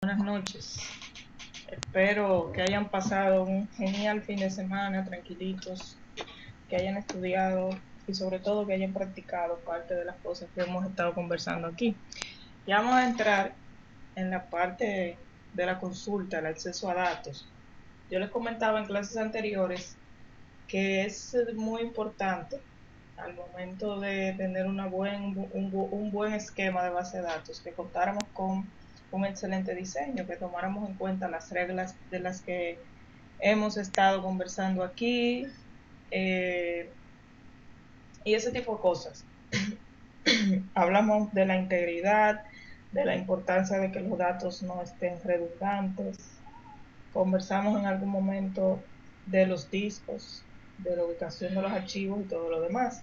Buenas noches. Espero que hayan pasado un genial fin de semana, tranquilitos, que hayan estudiado y sobre todo que hayan practicado parte de las cosas que hemos estado conversando aquí. Ya vamos a entrar en la parte de la consulta, el acceso a datos. Yo les comentaba en clases anteriores que es muy importante al momento de tener un buen esquema de base de datos, que contáramos con un excelente diseño, que tomáramos en cuenta las reglas de las que hemos estado conversando aquí y ese tipo de cosas. Hablamos de la integridad, de la importancia de que los datos no estén redundantes. Conversamos en algún momento de los discos, de la ubicación de los archivos y todo lo demás.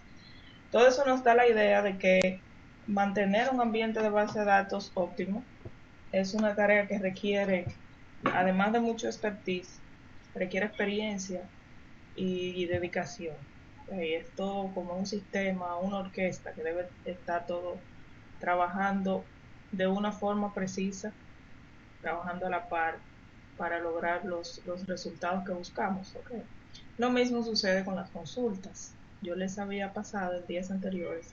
Todo eso nos da la idea de que mantener un ambiente de base de datos óptimo es una tarea que requiere, además de mucho expertise, requiere experiencia y dedicación. Es todo como un sistema, una orquesta que debe estar todo trabajando de una forma precisa, trabajando a la par para lograr los resultados que buscamos. Okay. Lo mismo sucede con las consultas. Yo les había pasado en días anteriores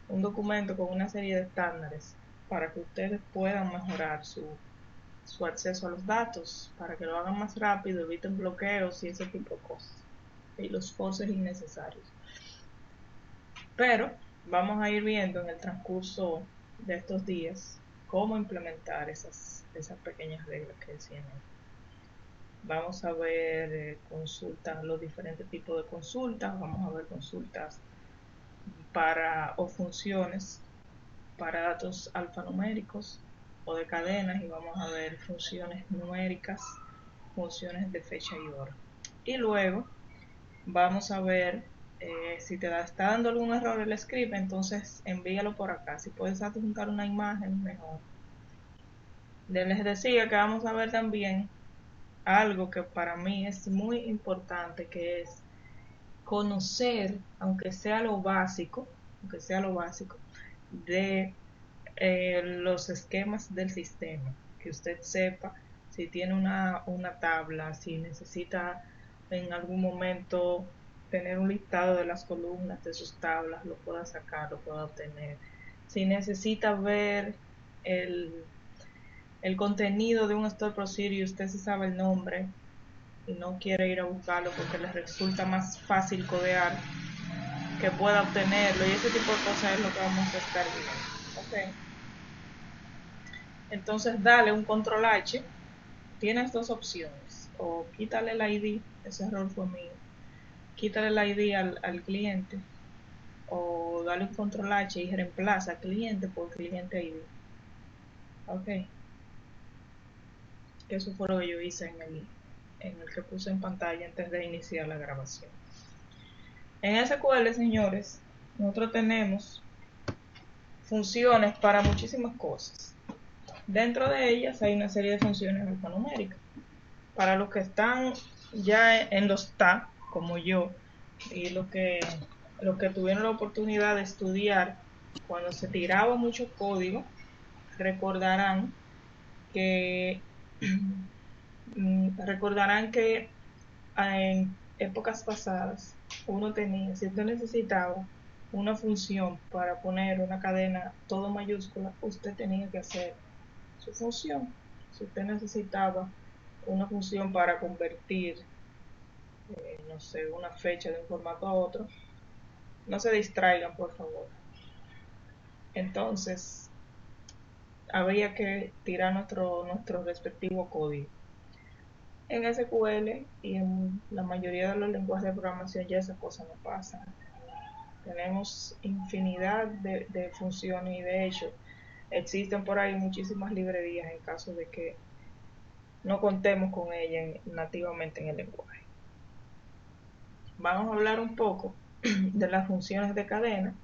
un documento con una serie de estándares para que ustedes puedan mejorar su acceso a los datos, para que lo hagan más rápido, eviten bloqueos y ese tipo de cosas, y los forces innecesarios. Pero vamos a ir viendo en el transcurso de estos días cómo implementar esas pequeñas reglas que tienen. Vamos a ver consultas, los diferentes tipos de consultas, vamos a ver consultas o funciones para datos alfanuméricos o de cadenas, y vamos a ver funciones numéricas, funciones de fecha y hora. Y luego vamos a ver si te está dando algún error el script, entonces envíalo por acá. Si puedes adjuntar una imagen, mejor. Les decía que vamos a ver también algo que para mí es muy importante, que es conocer, aunque sea lo básico, de los esquemas del sistema, que usted sepa si tiene una tabla, si necesita en algún momento tener un listado de las columnas de sus tablas, lo pueda sacar, lo pueda obtener. Si necesita ver el contenido de un store procedure y usted se sabe el nombre y no quiere ir a buscarlo porque le resulta más fácil codear, que pueda obtenerlo, y ese tipo de cosas es lo que vamos a estar viendo. Okay. Entonces dale un control H, tienes dos opciones: o quítale el ID, ese error fue mío, quítale el ID al cliente, o dale un control H y reemplaza cliente por cliente ID. Ok, eso fue lo que yo hice en el que puse en pantalla antes de iniciar la grabación. En SQL, señores, nosotros tenemos funciones para muchísimas cosas. Dentro de ellas hay una serie de funciones alfanuméricas. Para los que están ya en los TAP, como yo, y los que tuvieron la oportunidad de estudiar cuando se tiraba mucho código, recordarán que en épocas pasadas si usted necesitaba una función para poner una cadena todo mayúscula, usted tenía que hacer su función. Si usted necesitaba una función para convertir, no sé, una fecha de un formato a otro, no se distraigan, por favor. Entonces, habría que tirar nuestro respectivo código. En SQL y en la mayoría de los lenguajes de programación ya esa cosa no pasa. Tenemos infinidad de funciones, y de hecho existen por ahí muchísimas librerías en caso de que no contemos con ellas nativamente en el lenguaje. Vamos a hablar un poco de las funciones de cadena.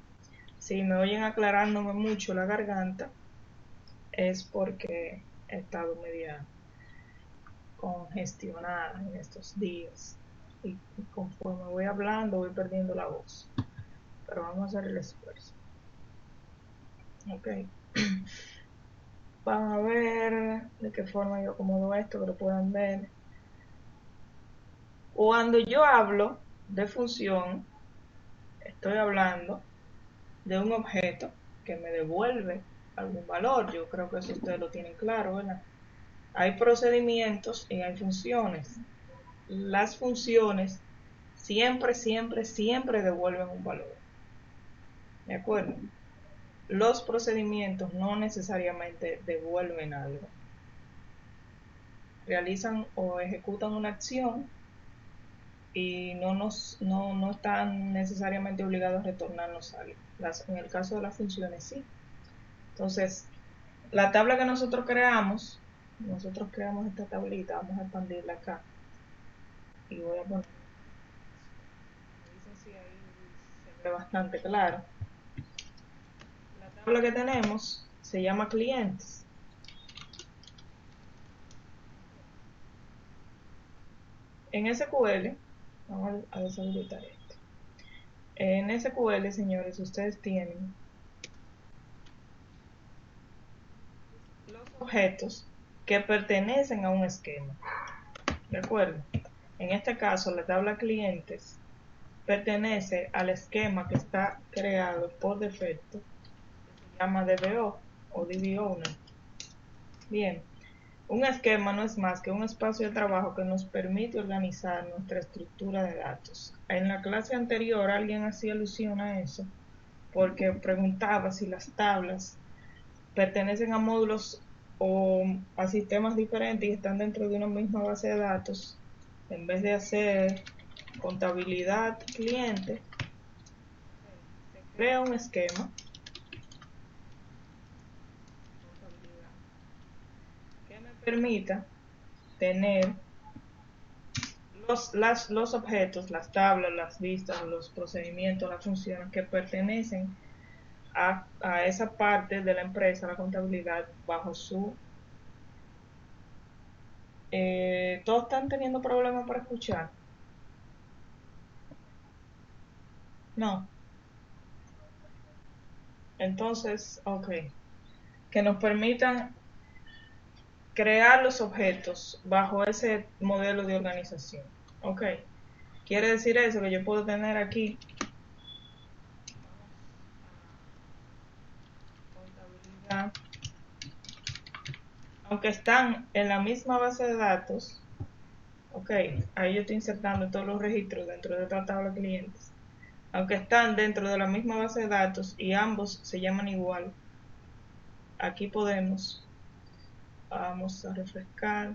Si me oyen aclarándome mucho la garganta, es porque he estado media congestionada en estos días, y conforme voy hablando voy perdiendo la voz, pero vamos a hacer el esfuerzo. Ok. Vamos a ver de qué forma yo acomodo esto, que lo puedan ver. Cuando yo hablo de función, estoy hablando de un objeto que me devuelve algún valor. Yo creo que eso ustedes lo tienen claro, ¿verdad? Hay procedimientos y hay funciones. Las funciones siempre, siempre, siempre devuelven un valor. ¿De acuerdo? Los procedimientos no necesariamente devuelven algo. Realizan o ejecutan una acción y no están necesariamente obligados a retornarnos algo. En el caso de las funciones, sí. Entonces, la tabla que nosotros creamos esta tablita, vamos a expandirla acá. Y voy a poner, me dicen si ahí se ve bastante claro. La tabla que tenemos se llama clientes. En SQL, vamos a deshabilitar esto. En SQL, señores, ustedes tienen los objetos que pertenecen a un esquema. ¿De acuerdo? En este caso, la tabla clientes pertenece al esquema que está creado por defecto, que se llama DBO o DB Owner. Bien, un esquema no es más que un espacio de trabajo que nos permite organizar nuestra estructura de datos. En la clase anterior alguien hacía alusión a eso porque preguntaba si las tablas pertenecen a módulos o a sistemas diferentes y están dentro de una misma base de datos. En vez de hacer contabilidad cliente, se crea un esquema que me permita tener los objetos, las tablas, las vistas, los procedimientos, las funciones que pertenecen a esa parte de la empresa, la contabilidad, bajo su... todos están teniendo problemas para escuchar. No. Entonces, ok. Que nos permitan crear los objetos bajo ese modelo de organización. Ok. Quiere decir eso que yo puedo tener aquí contabilidad, aunque están en la misma base de datos. Ok, ahí yo estoy insertando todos los registros dentro de otra tabla de clientes. Aunque están dentro de la misma base de datos y ambos se llaman igual, aquí podemos, vamos a refrescar.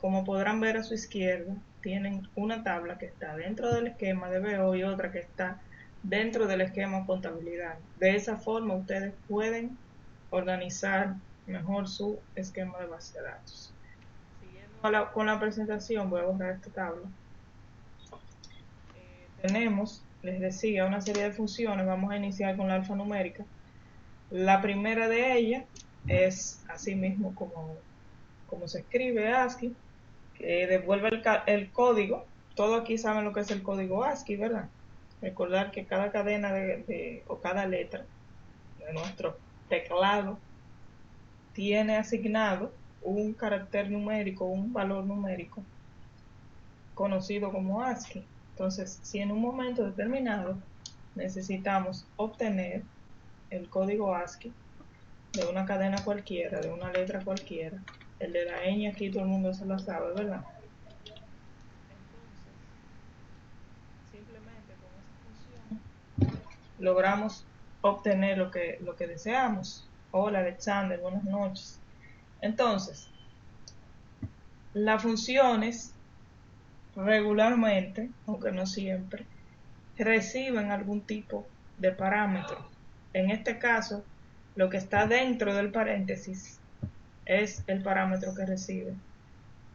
Como podrán ver a su izquierda, tienen una tabla que está dentro del esquema de BO y otra que está dentro del esquema contabilidad. De esa forma ustedes pueden organizar mejor su esquema de base de datos. Siguiendo con la presentación, voy a borrar esta tabla. Tenemos, les decía, una serie de funciones. Vamos a iniciar con la alfanumérica. La primera de ellas es así mismo como se escribe ASCII, que devuelve el código. Todos aquí saben lo que es el código ASCII, ¿verdad? Recordar que cada cadena o cada letra de nuestro teclado tiene asignado un carácter numérico, un valor numérico conocido como ASCII. Entonces, si en un momento determinado necesitamos obtener el código ASCII de una cadena cualquiera, de una letra cualquiera, el de la ñ aquí todo el mundo se lo sabe, ¿verdad? Entonces, simplemente con esa función logramos obtener lo que deseamos. Hola Alexander, buenas noches. Entonces, las funciones regularmente, aunque no siempre, reciben algún tipo de parámetro. En este caso, lo que está dentro del paréntesis es el parámetro que recibe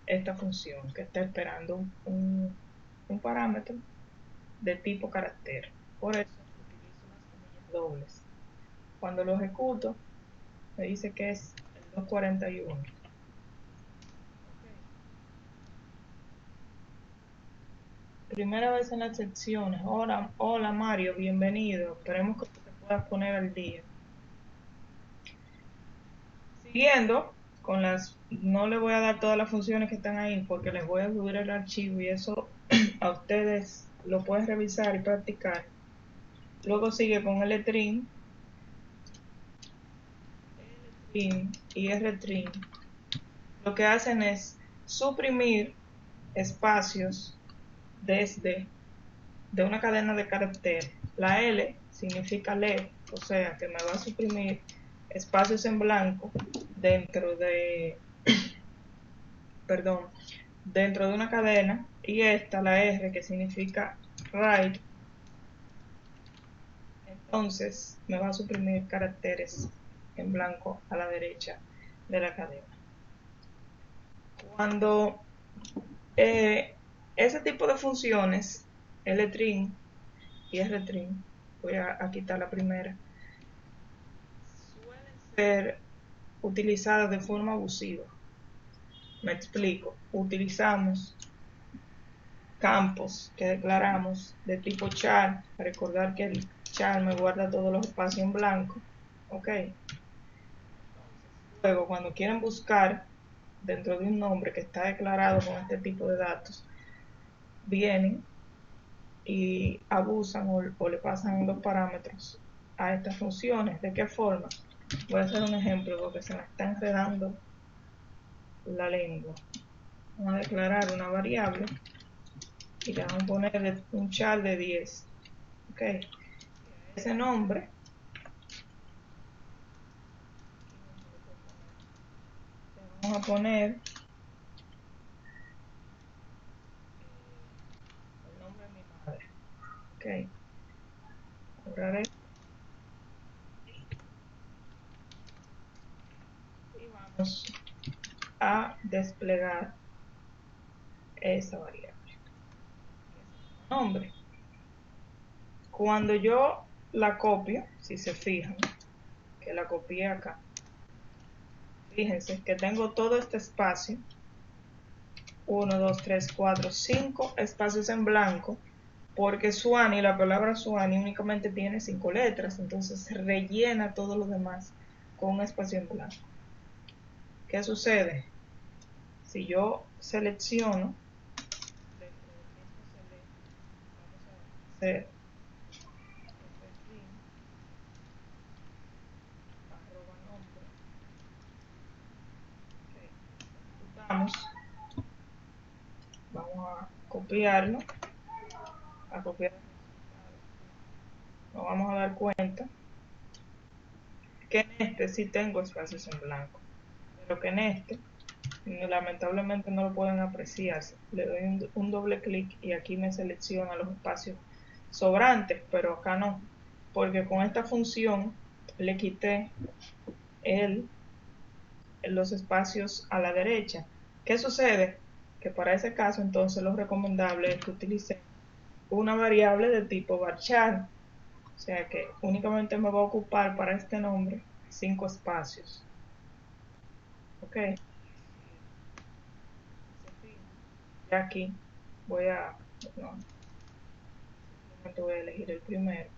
esta función, que está esperando un parámetro de tipo carácter. Por eso utilizo las comillas dobles. Cuando lo ejecuto, me dice que es el 241. Okay. Primera vez en las secciones. Hola, hola Mario, bienvenido. Esperemos que te puedas poner al día. Siguiendo con las, no le voy a dar todas las funciones que están ahí porque les voy a subir el archivo y eso a ustedes lo pueden revisar y practicar. Luego sigue con LTRIN, y RTRIN. Lo que hacen es suprimir espacios desde de una cadena de caracteres. La L significa LED, o sea que me va a suprimir espacios en blanco dentro de, perdón, dentro de una cadena, y esta, la R, que significa write, entonces me va a suprimir caracteres en blanco a la derecha de la cadena. Cuando ese tipo de funciones, LTRIN y RTRIN, voy a quitar la primera, suelen ser utilizadas de forma abusiva. Me explico. Utilizamos campos que declaramos de tipo char. Recordar que el char me guarda todos los espacios en blanco. Ok. Luego, cuando quieren buscar dentro de un nombre que está declarado con este tipo de datos, vienen y abusan o le pasan los parámetros a estas funciones. ¿De qué forma? Voy a hacer un ejemplo porque se me está enredando la lengua. Vamos a declarar una variable y le vamos a poner un char de 10. Ok. Ese nombre le vamos a poner el nombre de mi madre. Ok. Borrar esto y vamos a desplegar esa variable. Nombre. Cuando yo la copio, si se fijan, que la copié acá, fíjense que tengo todo este espacio, 1, 2, 3, 4, 5 espacios en blanco, porque Swanee, la palabra Swanee únicamente tiene 5 letras, entonces rellena todo lo demás con un espacio en blanco. ¿Qué sucede? Si yo selecciono, dentro del mismo select, vamos a hacer arroba nombre, ejecutamos, vamos a copiarlo, a copiar el resultado. Nos vamos a dar cuenta que en este sí tengo espacios en blanco, pero que en este lamentablemente no lo pueden apreciar. Le doy un doble clic y aquí me selecciona los espacios sobrantes, pero acá no, porque con esta función le quité los espacios a la derecha. ¿Qué sucede? Que para ese caso entonces lo recomendable es que utilice una variable de tipo varchar, o sea que únicamente me va a ocupar para este nombre 5 espacios. Ok, ya aquí voy a, no, simplemente voy a elegir el primero,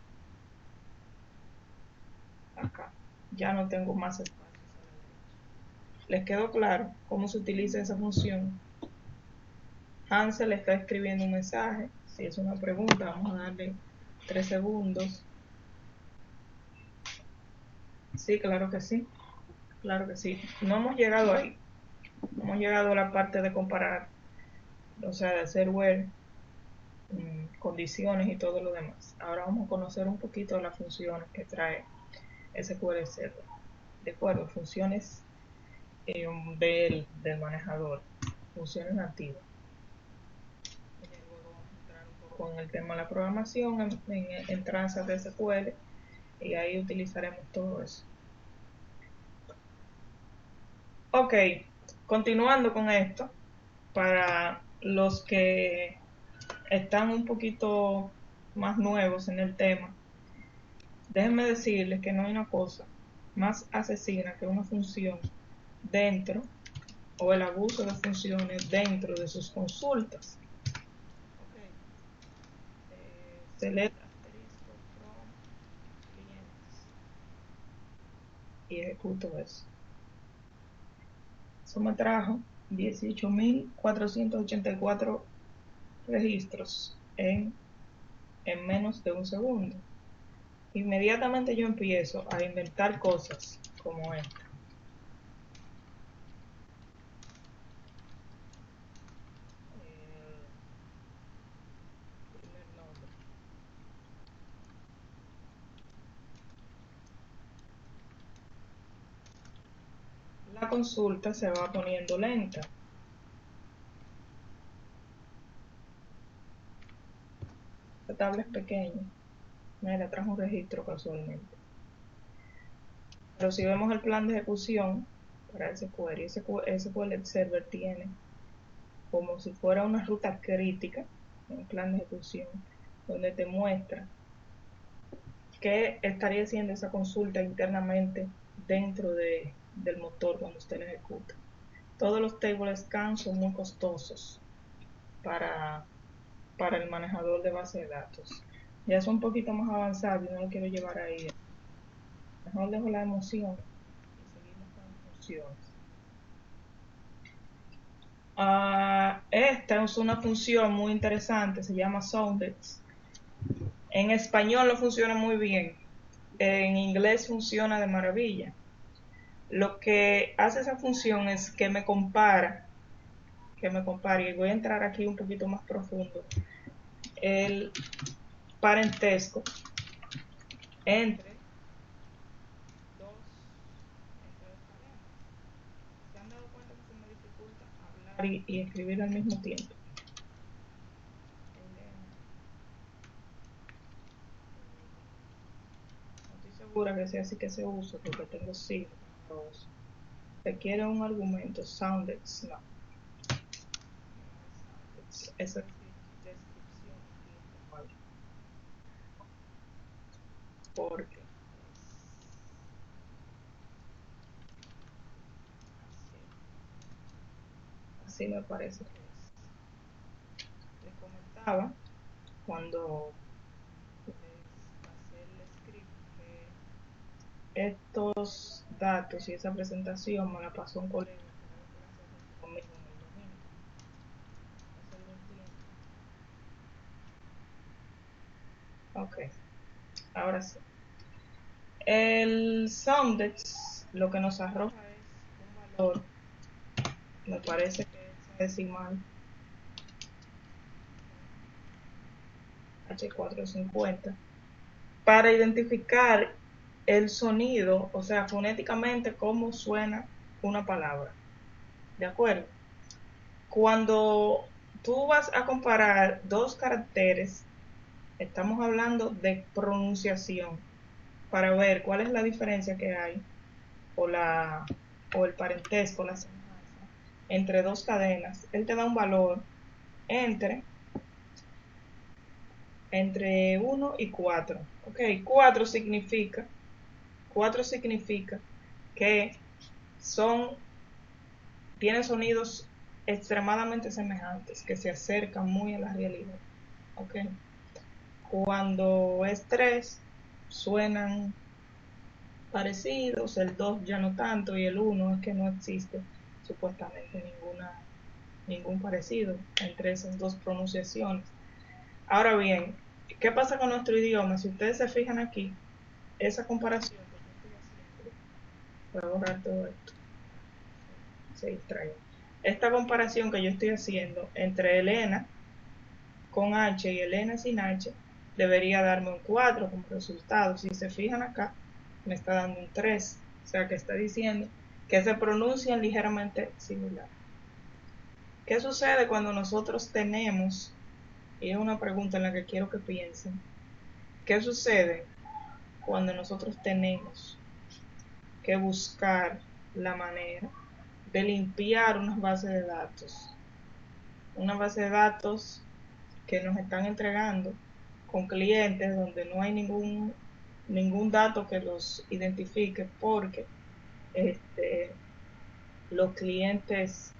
acá, ya no tengo más espacios a la derecha. ¿Les quedó claro cómo se utiliza esa función? Hansel está escribiendo un mensaje. Si es una pregunta, vamos a darle 3 segundos. Sí, claro que sí. Claro que sí. No hemos llegado ahí. No hemos llegado a la parte de comparar, o sea, de hacer where, condiciones y todo lo demás. Ahora vamos a conocer un poquito las funciones que trae SQL Server. De acuerdo, funciones del manejador, funciones nativas. Luego vamos a entrar un poco en el tema de la programación, en tranzas de SQL, y ahí utilizaremos todo eso. Ok, continuando con esto, para los que están un poquito más nuevos en el tema, déjenme decirles que no hay una cosa más asesina que una función dentro, o el abuso de funciones dentro de sus consultas. Okay. Select asterisco from clientes y ejecuto eso. Eso me trajo 18.484 registros en menos de un segundo. Inmediatamente yo empiezo a inventar cosas como esta. Primer nombre. La consulta se va poniendo lenta. Esta tabla es pequeña. Me la trajo un registro casualmente. Pero si vemos el plan de ejecución para ese query, ese SQL Server tiene como si fuera una ruta crítica, un plan de ejecución, donde te muestra qué estaría haciendo esa consulta internamente dentro del motor cuando usted la ejecuta. Todos los table scan son muy costosos para el manejador de base de datos. Ya es un poquito más avanzado y no lo quiero llevar ahí. Mejor dejo la emoción y seguimos con las funciones. Esta es una función muy interesante, se llama Soundex. En español no funciona muy bien, en inglés funciona de maravilla. Lo que hace esa función es que me compara, y voy a entrar aquí un poquito más profundo, el parentesco entre dos cadenas. ¿Se han dado cuenta que se me dificulta hablar y escribir al mismo tiempo? No estoy segura que sea así que se usa porque tengo signos. Requiere un argumento, soundex, no. Esa descripción informal. Porque así me parece que es. Les comentaba cuando les pasé el script que estos datos y esa presentación me la pasó un colega conmigo en el domingo. Hace algún tiempo. Ok, ahora sí. El Soundex lo que nos arroja es un valor, me parece que es decimal, H450, para identificar el sonido, o sea, fonéticamente cómo suena una palabra. ¿De acuerdo? Cuando tú vas a comparar dos caracteres, estamos hablando de pronunciación para ver cuál es la diferencia que hay o el parentesco, la semejanza entre dos cadenas. Él te da un valor entre 1 y 4. Ok, 4 significa que tienen sonidos extremadamente semejantes, que se acercan muy a la realidad. Ok, cuando es 3 suenan parecidos, el 2 ya no tanto y el 1 es que no existe supuestamente ningún parecido entre esas dos pronunciaciones. Ahora bien, ¿qué pasa con nuestro idioma? Si ustedes se fijan aquí, esa comparación que yo estoy haciendo, voy a borrar todo esto, se distrae. Esta comparación que yo estoy haciendo entre Elena con H y Elena sin H debería darme un 4 como resultado. Si se fijan acá, me está dando un 3. O sea que está diciendo que se pronuncian ligeramente similar. ¿Qué sucede cuando nosotros tenemos, y es una pregunta en la que quiero que piensen, qué sucede cuando nosotros tenemos que buscar la manera de limpiar unas bases de datos? Una base de datos que nos están entregando con clientes donde no hay ningún dato que los identifique porque los clientes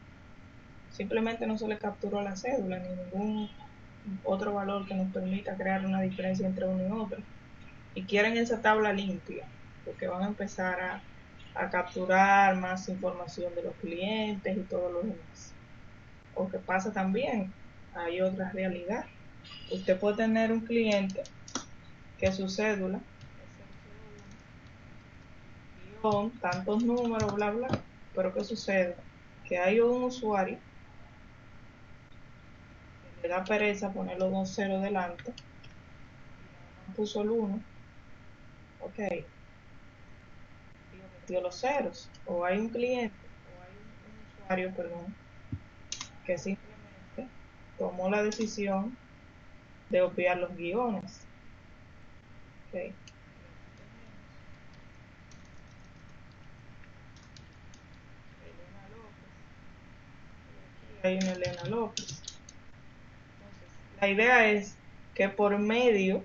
simplemente no se les capturó la cédula ni ningún otro valor que nos permita crear una diferencia entre uno y otro y quieren esa tabla limpia porque van a empezar a capturar más información de los clientes y todo lo demás. O que pasa también, hay otra realidad. Usted puede tener un cliente que su cédula son tantos números, bla, bla, pero ¿qué sucede? Que hay un usuario que le da pereza poner los dos ceros delante, puso el 1, ok, y metió los ceros. O hay un cliente, o hay un usuario, perdón, que simplemente tomó la decisión de obviar los guiones. Okay. Hay una Elena López. La idea es que por medio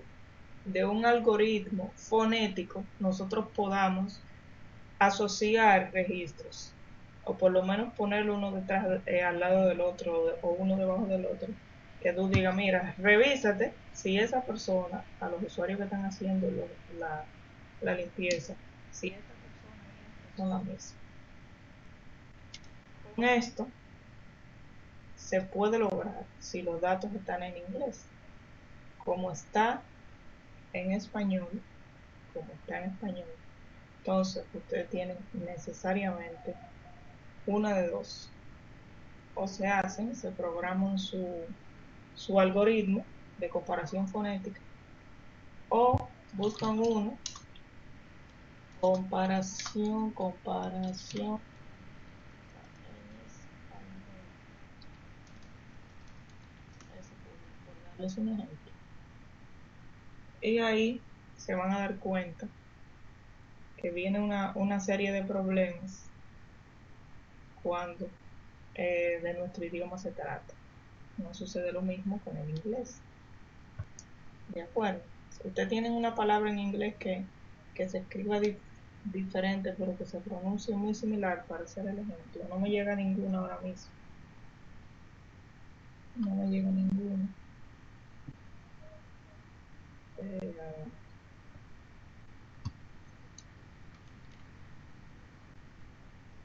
de un algoritmo fonético nosotros podamos asociar registros, o por lo menos ponerlo uno detrás, al lado del otro o uno debajo del otro, que tú digas, mira, revísate si esa persona, a los usuarios que están haciendo la limpieza, si esa persona son la misma. Con esto se puede lograr si los datos están en inglés. Como está en español, entonces ustedes tienen necesariamente una de dos. O se programan su algoritmo de comparación fonética, o buscan uno, comparación, por darles un ejemplo. Y ahí se van a dar cuenta que viene una serie de problemas cuando de nuestro idioma se trata. No sucede lo mismo con el inglés. ¿De acuerdo? Si usted tiene una palabra en inglés que se escriba diferente, pero que se pronuncie muy similar, para hacer el ejemplo, no me llega ninguna ahora mismo. No me llega ninguna.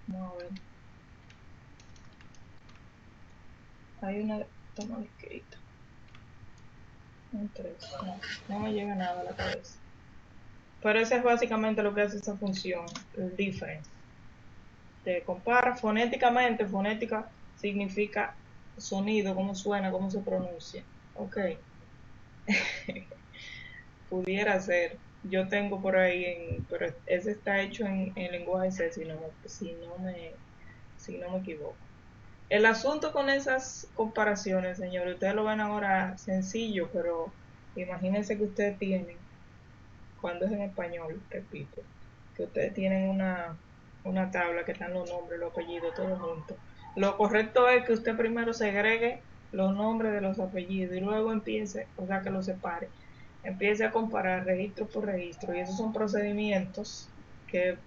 Vamos a ver. Hay una. Toma escrita. Un 3. No me llega nada a la cabeza. Pero eso es básicamente lo que hace esa función, el difference. Te compara fonéticamente. Fonética significa sonido, cómo suena, cómo se pronuncia. Ok. Pudiera ser. Yo tengo por ahí, pero ese está hecho en lenguaje C, si no me equivoco. El asunto con esas comparaciones, señores, ustedes lo ven ahora sencillo, pero imagínense que ustedes tienen, cuando es en español, repito, que ustedes tienen una tabla que están los nombres, los apellidos, todos juntos. Lo correcto es que usted primero segregue los nombres de los apellidos y luego empiece, o sea, que los separe. Empiece a comparar registro por registro, y esos son procedimientos que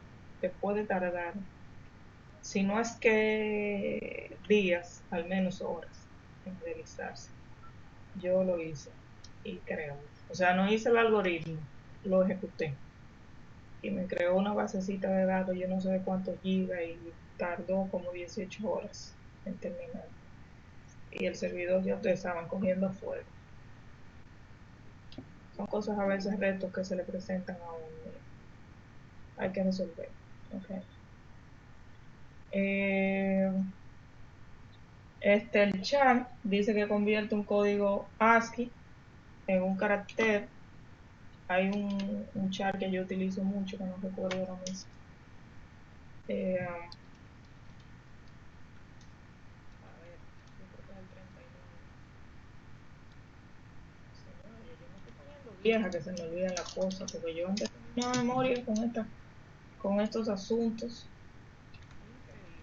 te puede tardar, si no es que días, al menos horas en realizarse. Yo lo hice y creo, o sea, no hice el algoritmo, lo ejecuté y me creó una basecita de datos, yo no sé de cuántos gigas, y tardó como 18 horas en terminar. Y el servidor, ya ustedes estaban cogiendo fuego. Son cosas, a veces, retos que se le presentan a uno. Hay que resolver. Okay. El chat dice que convierte un código ASCII en un carácter. Hay un char que yo utilizo mucho, que no recuerdo ahora mismo. A ver, yo creo que es el 39. Señores, yo me estoy poniendo vieja, que se me olvidan las cosas, porque yo antes tenía una memoria con estos asuntos. Increíble.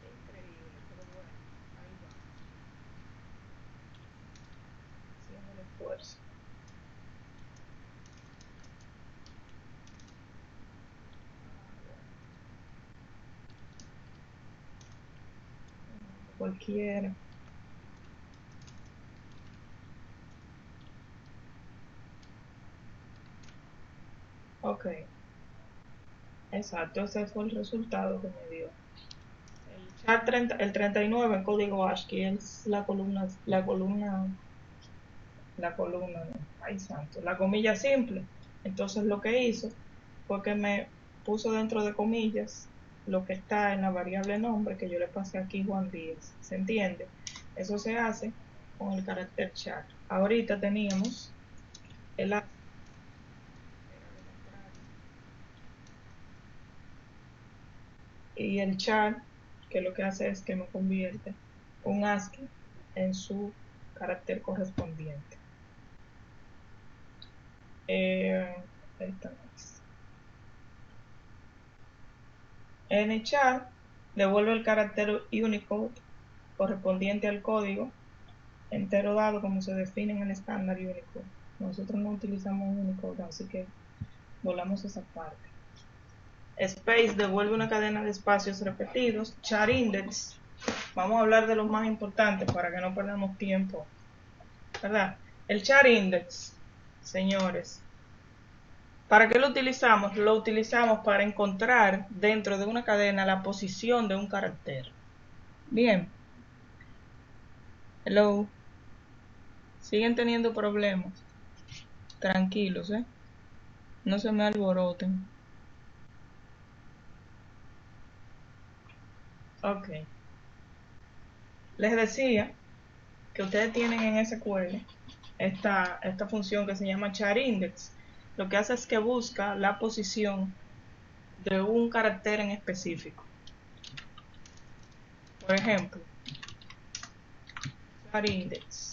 Increíble, pero bueno, ahí va. Haciendo el esfuerzo. Cualquiera. Ok, exacto, ese fue el resultado que me dio. El char 30, el 39 en código ASCII es no, ay santo, la comilla simple. Entonces lo que hizo fue que me puso dentro de comillas lo que está en la variable nombre que yo le pasé aquí Juan Díaz. ¿Se entiende? Eso se hace con el carácter char. Ahorita teníamos el y el char, que lo que hace es que me convierte un ASCII en su carácter correspondiente. Esta no es. NCHAR devuelve el carácter Unicode correspondiente al código entero dado como se define en el estándar Unicode. Nosotros no utilizamos Unicode, así que volamos esa parte. Space devuelve una cadena de espacios repetidos. Char index, vamos a hablar de los más importantes para que no perdamos tiempo, ¿verdad? El char index, señores, ¿para qué lo utilizamos? Lo utilizamos para encontrar dentro de una cadena la posición de un carácter. Bien. Hello. Siguen teniendo problemas. Tranquilos, no se me alboroten. Ok. Les decía que ustedes tienen en SQL esta función que se llama char_index. Lo que hace es que busca la posición de un carácter en específico. Por ejemplo, char_index.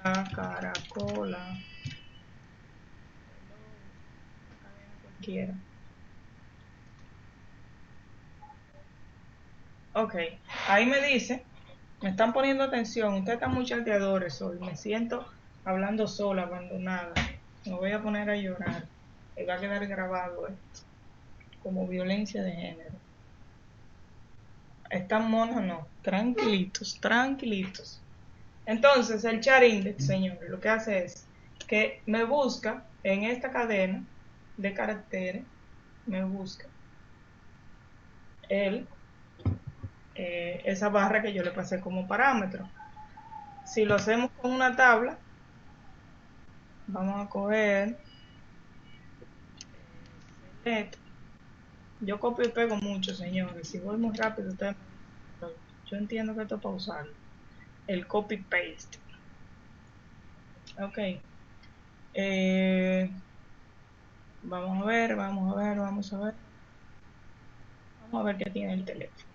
Hola, caracola. Cualquiera. Ok, ahí me dice, me están poniendo atención, ustedes están muy chateadores hoy, me siento hablando sola, abandonada, me voy a poner a llorar, me va a quedar grabado esto, como violencia de género. ¿Están monos? No, tranquilitos, tranquilitos. Entonces el char index, señores, lo que hace es que me busca en esta cadena de caracteres, me busca esa barra que yo le pasé como parámetro. Si lo hacemos con una tabla, vamos a coger select. Yo copio y pego mucho, señores. Si voy muy rápido, ustedes me dicen, yo entiendo que esto es para usarlo. El copy paste. Ok. Vamos a ver, vamos a ver, vamos a ver. Vamos a ver qué tiene el teléfono.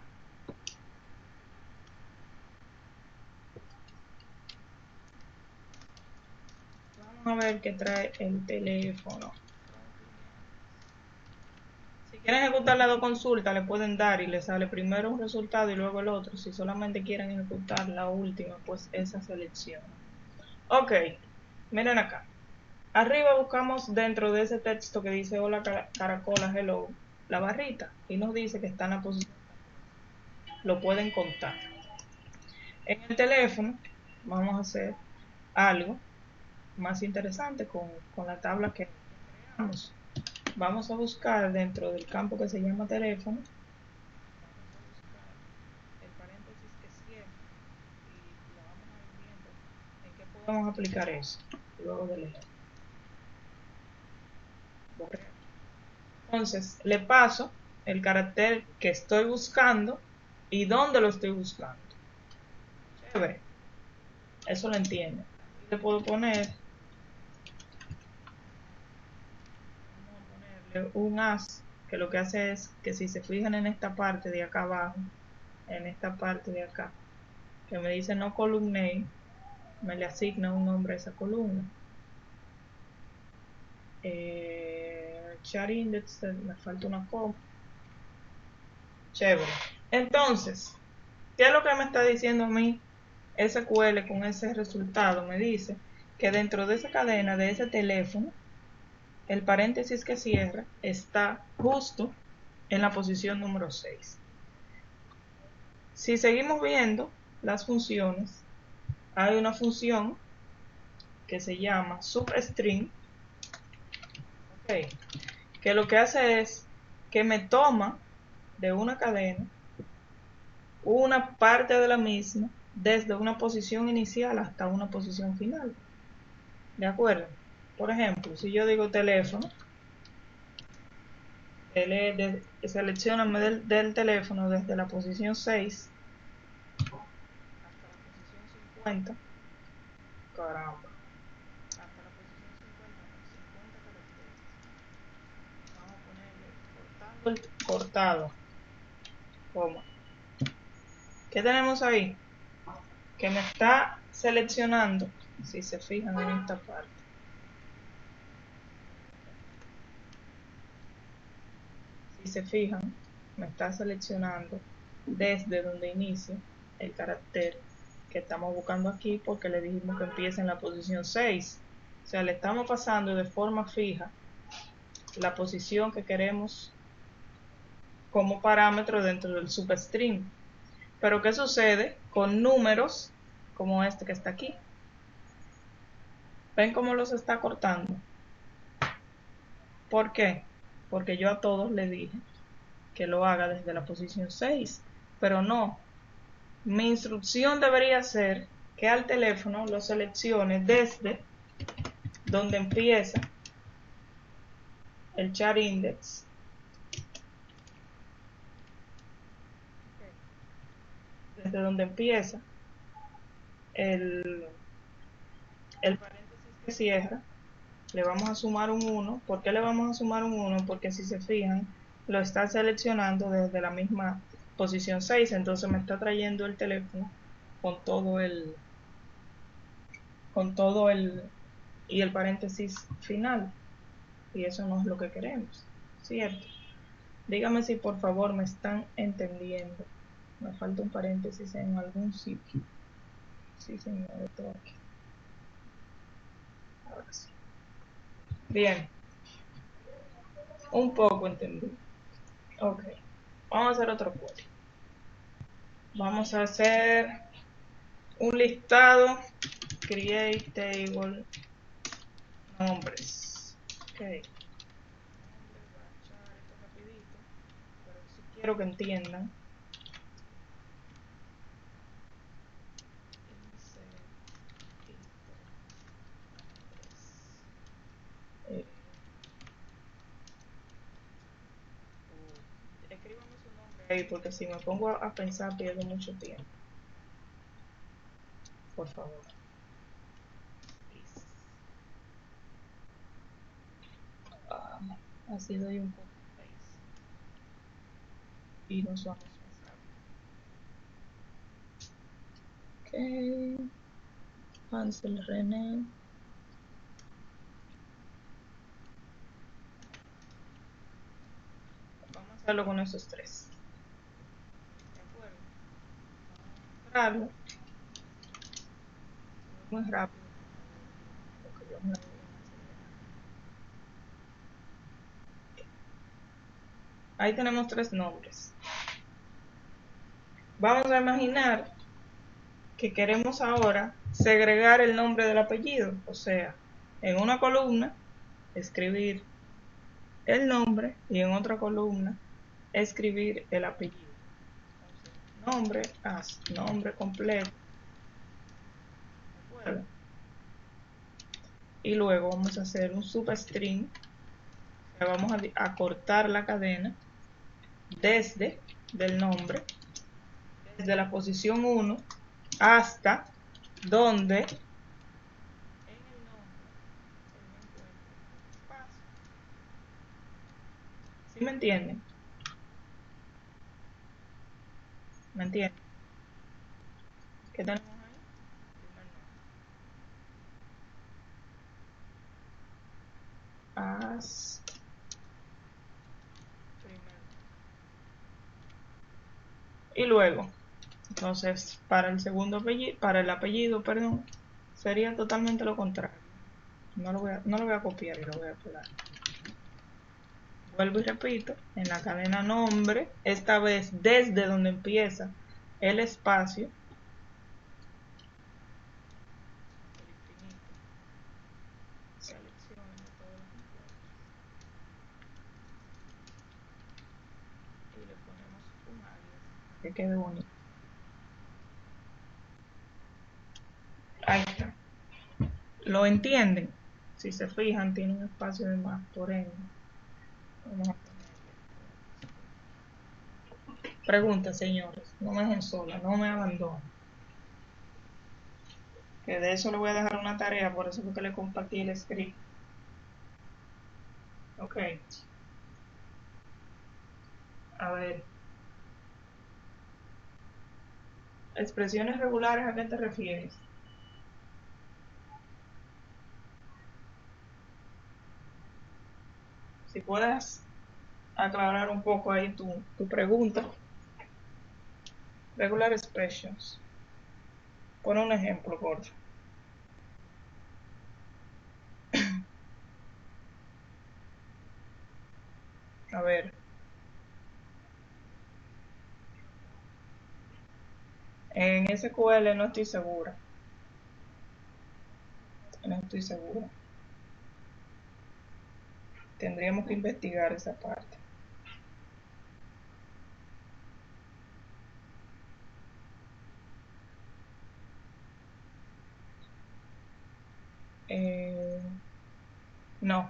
Vamos a ver qué trae el teléfono. Si quieren ejecutar las dos consultas, le pueden dar y le sale primero un resultado y luego el otro. Si solamente quieren ejecutar la última, pues esa selección. Ok, miren acá. Arriba buscamos dentro de ese texto que dice hola caracola, hello, la barrita y nos dice que está en la posición. Lo pueden contar. En el teléfono vamos a hacer algo más interesante con la tabla que creamos. Vamos a buscar dentro del campo que se llama teléfono, vamos a buscar el paréntesis que cierra y lo vamos a ir viendo en qué podemos aplicar eso luego de leer. Entonces le paso el carácter que estoy buscando y dónde lo estoy buscando. Chévere, eso lo entiende. Y le puedo poner, vamos a ponerle un as, que lo que hace es que si se fijan en esta parte de acá abajo, en esta parte de acá, que me dice no column name, me le asigna un nombre a esa columna. Char index, me falta una coma. Chévere. Entonces, ¿qué es lo que me está diciendo a mí SQL con ese resultado? Me dice que dentro de esa cadena, de ese teléfono, el paréntesis que cierra está justo en la posición número 6. Si seguimos viendo las funciones, hay una función que se llama substring, okay, que lo que hace es que me toma de una cadena una parte de la misma desde una posición inicial hasta una posición final. ¿De acuerdo? Por ejemplo, si yo digo teléfono, seleccioname del teléfono desde la posición 6 hasta la posición 50. Caramba. Hasta la posición 50, 50 caracteres. Vamos a ponerle cortado. ¿Cómo? ¿Qué tenemos ahí? Que me está seleccionando, si se fijan en esta parte. Si se fijan, me está seleccionando desde donde inicia el carácter que estamos buscando aquí, porque le dijimos que empieza en la posición 6. O sea, le estamos pasando de forma fija la posición que queremos como parámetro dentro del substring. Pero ¿qué sucede con números como este que está aquí? ¿Ven cómo los está cortando? ¿Por qué? Porque yo a todos le dije que lo haga desde la posición 6, pero no. Mi instrucción debería ser que al teléfono lo seleccione desde donde empieza el chart index, desde donde empieza el paréntesis que cierra, le vamos a sumar un 1. ¿Por qué le vamos a sumar un 1? Porque si se fijan, lo está seleccionando desde la misma posición 6, entonces me está trayendo el teléfono con todo el y el paréntesis final, y eso no es lo que queremos, ¿cierto? Dígame si por favor me están entendiendo. Me falta un paréntesis en algún sitio. Sí, señor, todo aquí. Ahora sí. Bien, un poco entendí. Ok, vamos a hacer otro código. Vamos a hacer un listado, create table, nombres. Ok, voy a echar esto rapidito, pero si quiero que entiendan. Escríbame su nombre ahí, porque si me pongo a pensar pierdo mucho tiempo. Por favor. Así doy un poco y nos vamos más rápido. Ok. Hansel René. Vamos a hacerlo con esos tres. ¿De acuerdo? Vamos a mostrarlo. Muy rápido. Porque yo me Ahí tenemos tres nombres. Vamos a imaginar que queremos ahora segregar el nombre del apellido. O sea, en una columna escribir el nombre y en otra columna escribir el apellido. Entonces, nombre completo. ¿De acuerdo? Y luego vamos a hacer un substring. O sea, vamos a cortar la cadena desde del nombre, desde la posición 1 hasta donde en el nombre él me encuentre espacio. ¿Sí me entienden? ¿Me entienden? ¿Qué tenemos ahí? As y luego, entonces para el segundo apellido, para el apellido, perdón, sería totalmente lo contrario. No lo voy a copiar y lo voy a pegar. Vuelvo y repito, en la cadena nombre, esta vez desde donde empieza el espacio, el infinito, selecciono todos los compuestos y le ponemos un alias que quede bonito. Ahí está. ¿Lo entienden? Si se fijan, tiene un espacio de más, por ende. Vamos a ponerle. Pregunta, señores. No me dejen sola, no me abandonen. Que de eso le voy a dejar una tarea, por eso porque le compartí el script. Ok. A ver. Expresiones regulares, ¿a qué te refieres? Si puedes aclarar un poco ahí tu pregunta. Regular expressions. Pon un ejemplo, corto. A ver. En SQL no estoy segura. No estoy segura. Tendríamos que investigar esa parte. No,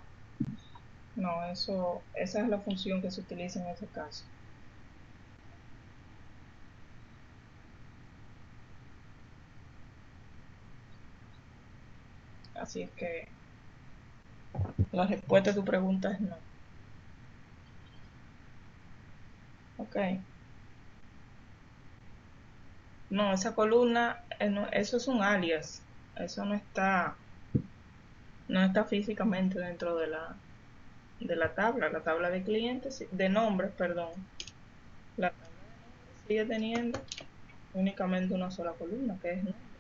no, esa es la función que se utiliza en ese caso. Así es que la respuesta a tu pregunta es no. Ok. No, esa columna, eso es un alias. Eso no está físicamente dentro de la tabla de clientes, de nombres, perdón. La tabla de nombres sigue teniendo únicamente una sola columna, que es nombre.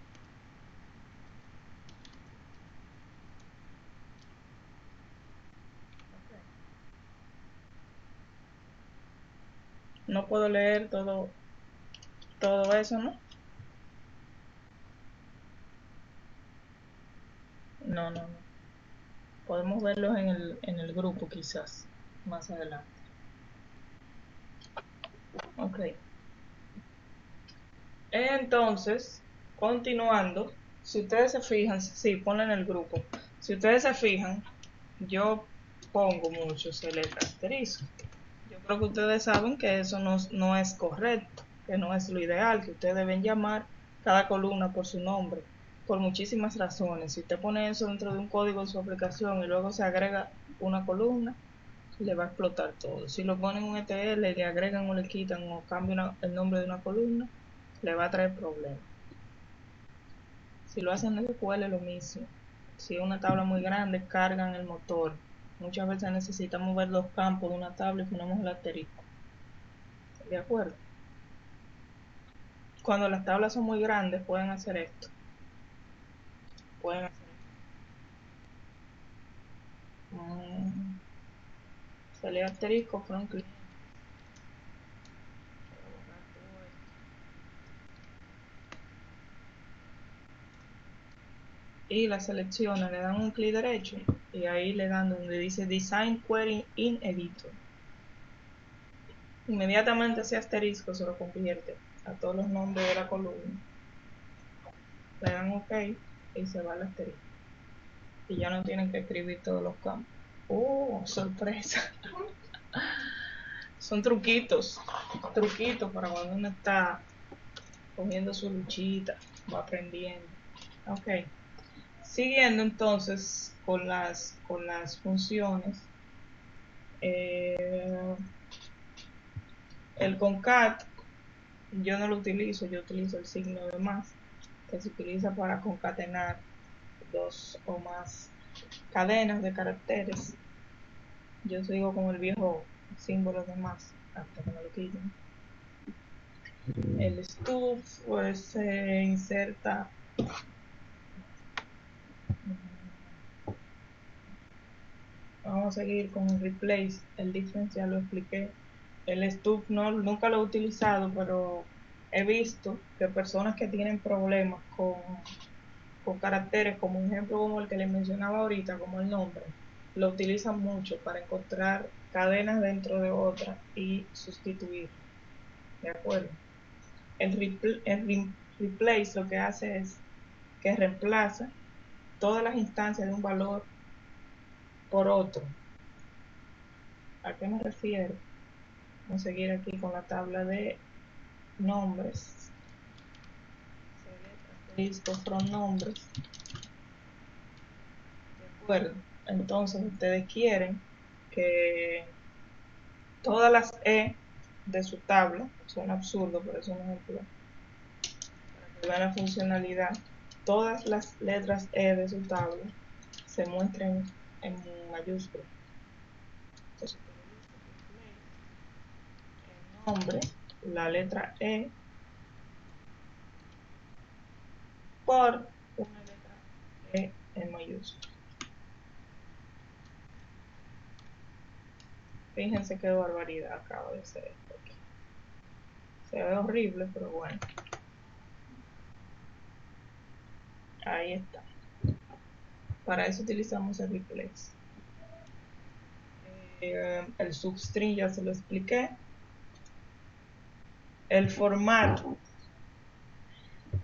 No puedo leer todo eso, ¿no? No, no, no. Podemos verlos en el grupo quizás más adelante. Ok. Entonces, continuando, si ustedes se fijan, sí, ponlo en el grupo. Si ustedes se fijan, yo pongo muchos el asterisco. Yo creo que ustedes saben que eso no es correcto, que no es lo ideal, que ustedes deben llamar cada columna por su nombre, por muchísimas razones. Si usted pone eso dentro de un código de su aplicación y luego se agrega una columna, le va a explotar todo. Si lo ponen en un ETL, le agregan o le quitan o cambian el nombre de una columna, le va a traer problemas. Si lo hacen en SQL, lo mismo. Si es una tabla muy grande, cargan el motor. Muchas veces necesitamos ver los campos de una tabla y ponemos el asterisco. ¿De acuerdo? Cuando las tablas son muy grandes, pueden hacer esto. Pueden hacer esto. Sale asterisco from client. Y la selecciona, le dan un clic derecho y ahí le dan donde dice Design Query in Editor. Inmediatamente ese asterisco se lo convierte a todos los nombres de la columna. Le dan OK y se va el asterisco. Y ya no tienen que escribir todos los campos. Sorpresa. Son truquitos para cuando uno está cogiendo su luchita, va aprendiendo. Ok. Siguiendo entonces con las funciones. El concat yo no lo utilizo, yo utilizo el signo de más, que se utiliza para concatenar dos o más cadenas de caracteres. Yo sigo con el viejo símbolo de más hasta que me lo quiten. El stuff pues se inserta. Vamos a seguir con el replace. El difference ya lo expliqué. El stuff nunca lo he utilizado, pero he visto que personas que tienen problemas con caracteres, como un ejemplo como el que les mencionaba ahorita, como el nombre, lo utilizan mucho para encontrar cadenas dentro de otras y sustituir. ¿De acuerdo? El replace lo que hace es que reemplaza todas las instancias de un valor por otro. ¿A qué me refiero? Vamos a seguir aquí con la tabla de nombres. Asterisco from nombres. De acuerdo. Entonces ustedes quieren que todas las E de su tabla, suena absurdo, pero es un ejemplo, para que vean la funcionalidad, todas las letras E de su tabla se muestren en mayúsculas. Entonces, el nombre, la letra E por una letra E en mayúscula. Fíjense qué barbaridad acaba de ser esto aquí. Se ve horrible, pero bueno. Ahí está. Para eso utilizamos el replace. El substring ya se lo expliqué. El formato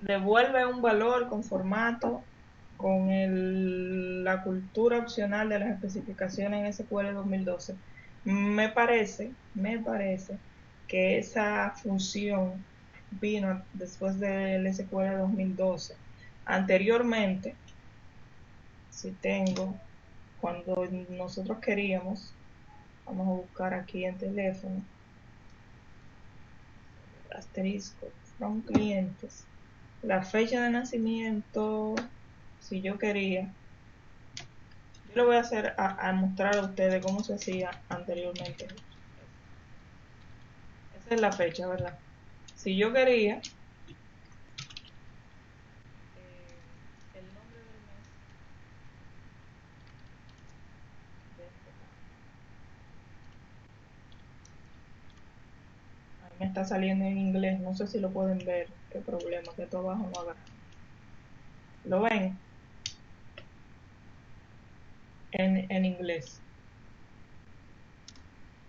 devuelve un valor con formato con la cultura opcional de las especificaciones en SQL 2012. Me parece que esa función vino después del SQL 2012. Anteriormente, si tengo, cuando nosotros queríamos, vamos a buscar aquí en teléfono, asterisco, from clientes, la fecha de nacimiento, si yo quería, yo lo voy a hacer a mostrar a ustedes cómo se hacía anteriormente. Esa es la fecha, ¿verdad? Si yo quería el nombre del mes de este caso, ahí me está saliendo en inglés, no sé si lo pueden ver, qué problema, que esto abajo no agarra. ¿Lo ven? En inglés.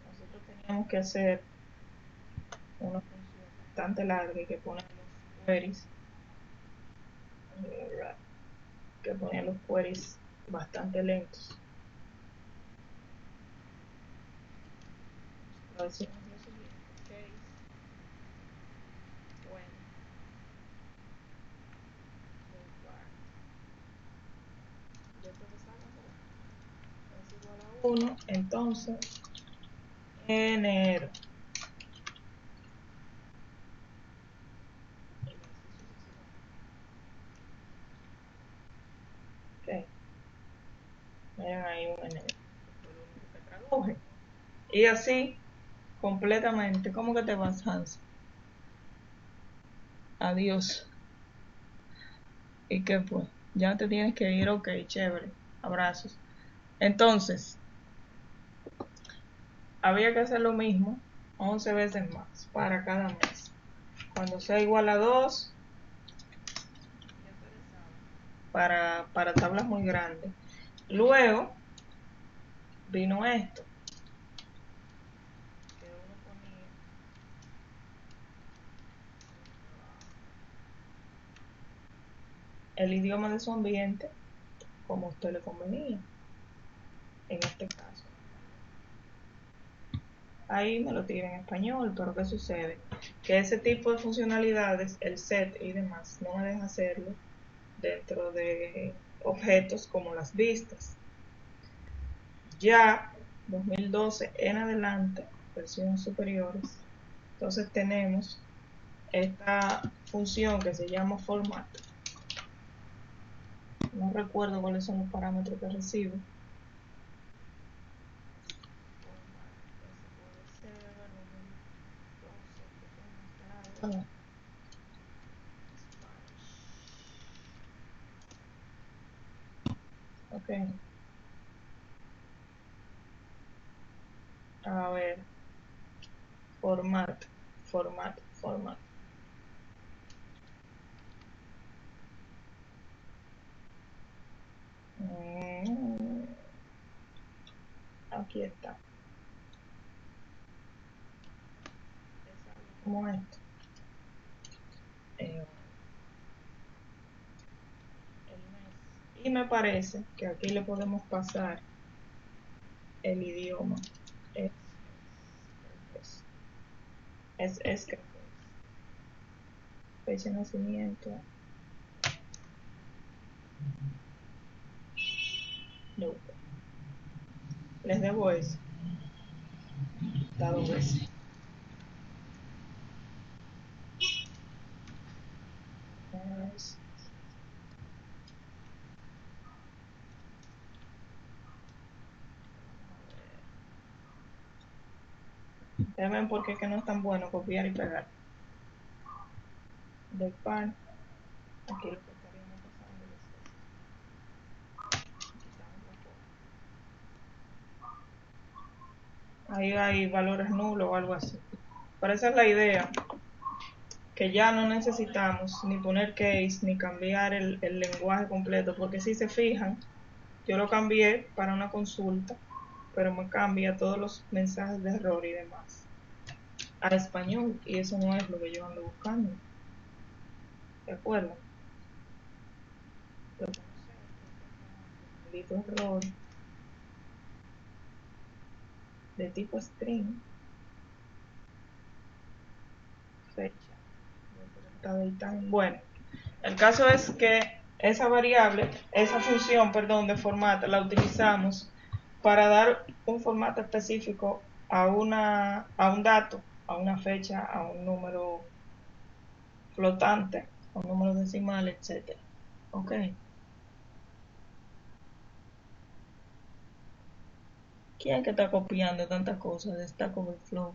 Nosotros teníamos que hacer una función bastante larga y que pone los queries, bastante lentos. Lo decimos lo siguiente: case when required. Ya ustedes saben, ¿verdad? Es igual a 1, entonces enero. Okay. Miren ahí un enero. Que traduje. Y así, completamente. ¿Cómo que te vas, Hans? Adiós. ¿Y qué pues? Ya te tienes que ir, ok, chévere. Abrazos. Entonces, había que hacer lo mismo 11 veces más para cada mes. Cuando sea igual a 2, para tablas muy grandes. Luego vino esto, que uno ponía el idioma de su ambiente como a usted le convenía. En este caso, ahí me lo tiene en español, pero ¿qué sucede? Que ese tipo de funcionalidades, el set y demás, no me deja hacerlo dentro de objetos como las vistas. Ya 2012 en adelante, versiones superiores, entonces tenemos esta función que se llama format. No recuerdo cuáles son los parámetros que recibe. Ok. A ver. Format. Aquí está. Es algo como esto. El mes. Y me parece que aquí le podemos pasar el idioma. Es creo que es. Fecha de nacimiento. No. Les debo eso. Dado eso. Ya ven por qué que no es tan bueno copiar y pegar. Del pan. Aquí lo que estaríamos pasando es quitar un poco. Ahí hay valores nulos o algo así. Pero esa es la idea. Que ya no necesitamos ni poner case ni cambiar el lenguaje completo. Porque si se fijan, yo lo cambié para una consulta, pero me cambia todos los mensajes de error y demás a español, y eso no es lo que yo ando buscando. ¿De acuerdo? Lo que no sé es que este error de tipo string, fecha, bueno, el caso es que esa variable, esa función, perdón, de formato la utilizamos para dar un formato específico a un dato, a una fecha, a un número flotante, a un número decimal, etc. Ok. ¿Quién que está copiando tantas cosas de Stack Overflow?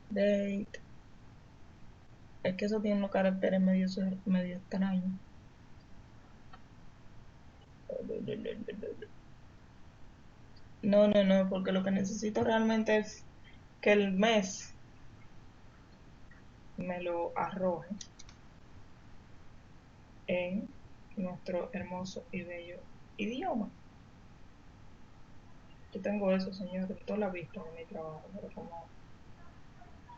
Date. Es que eso tiene unos caracteres medio extraños. No, porque lo que necesito realmente es que el mes me lo arroje en nuestro hermoso y bello idioma. Yo tengo eso, señor, toda la vista de mi trabajo, pero como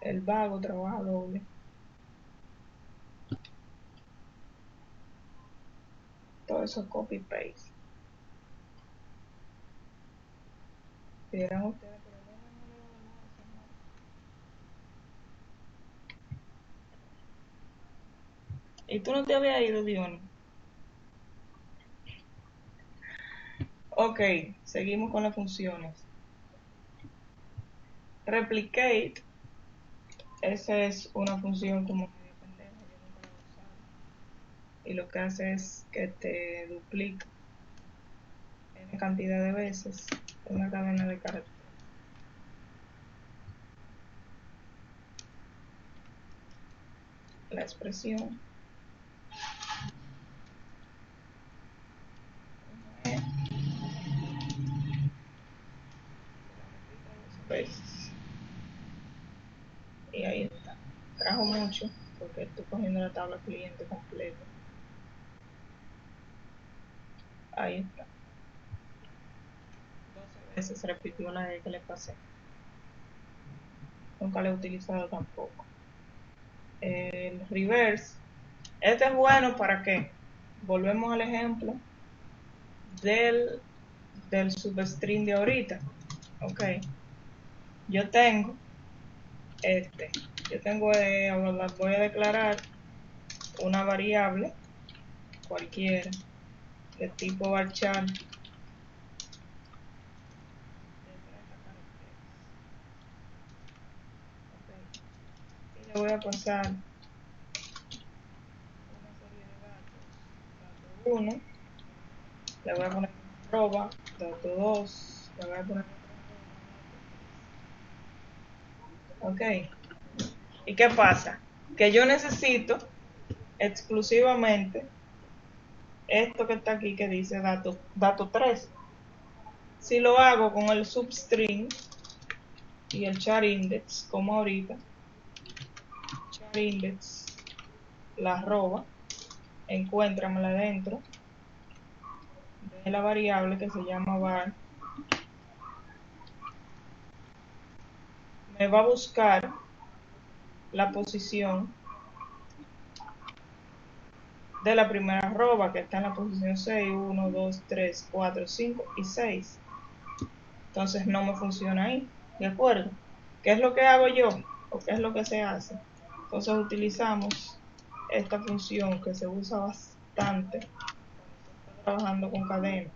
el vago trabaja doble. Todo eso copy-paste. Vieran ustedes, pero no le doy nada, señor. ¿Y tú no te habías ido, Dion? Ok, seguimos con las funciones. Replicate, esa es una función como medio pendeja, yo nunca la he usado. Y lo que hace es que te duplica en cantidad de veces una cadena de caracteres. La expresión veces. Y ahí está. Trajo mucho porque estoy cogiendo la tabla cliente completa. Ahí está. 12 veces se repitió la E que le pasé. Nunca la he utilizado tampoco. El reverse. Este es bueno para qué. Volvemos al ejemplo del substring de ahorita. Ok. Yo tengo yo tengo, voy a declarar una variable cualquiera de tipo varchar de 30 caracteres. Okay. Y le voy a pasar una serie de datos. Dato 1, le voy a poner arroba, dato 2, le voy a poner otro arroba, dato 3. Ok. ¿Y qué pasa? Que yo necesito exclusivamente esto que está aquí que dice dato 3. Si lo hago con el substring y el char index, como ahorita, char index, la arroba, encuéntramela dentro de la variable que se llama var me va a buscar la posición de la primera arroba, que está en la posición 6, 1, 2, 3, 4, 5 y 6. Entonces no me funciona ahí, ¿de acuerdo? ¿Qué es lo que hago yo? ¿O qué es lo que se hace? Entonces utilizamos esta función que se usa bastante cuando se está trabajando con cadenas.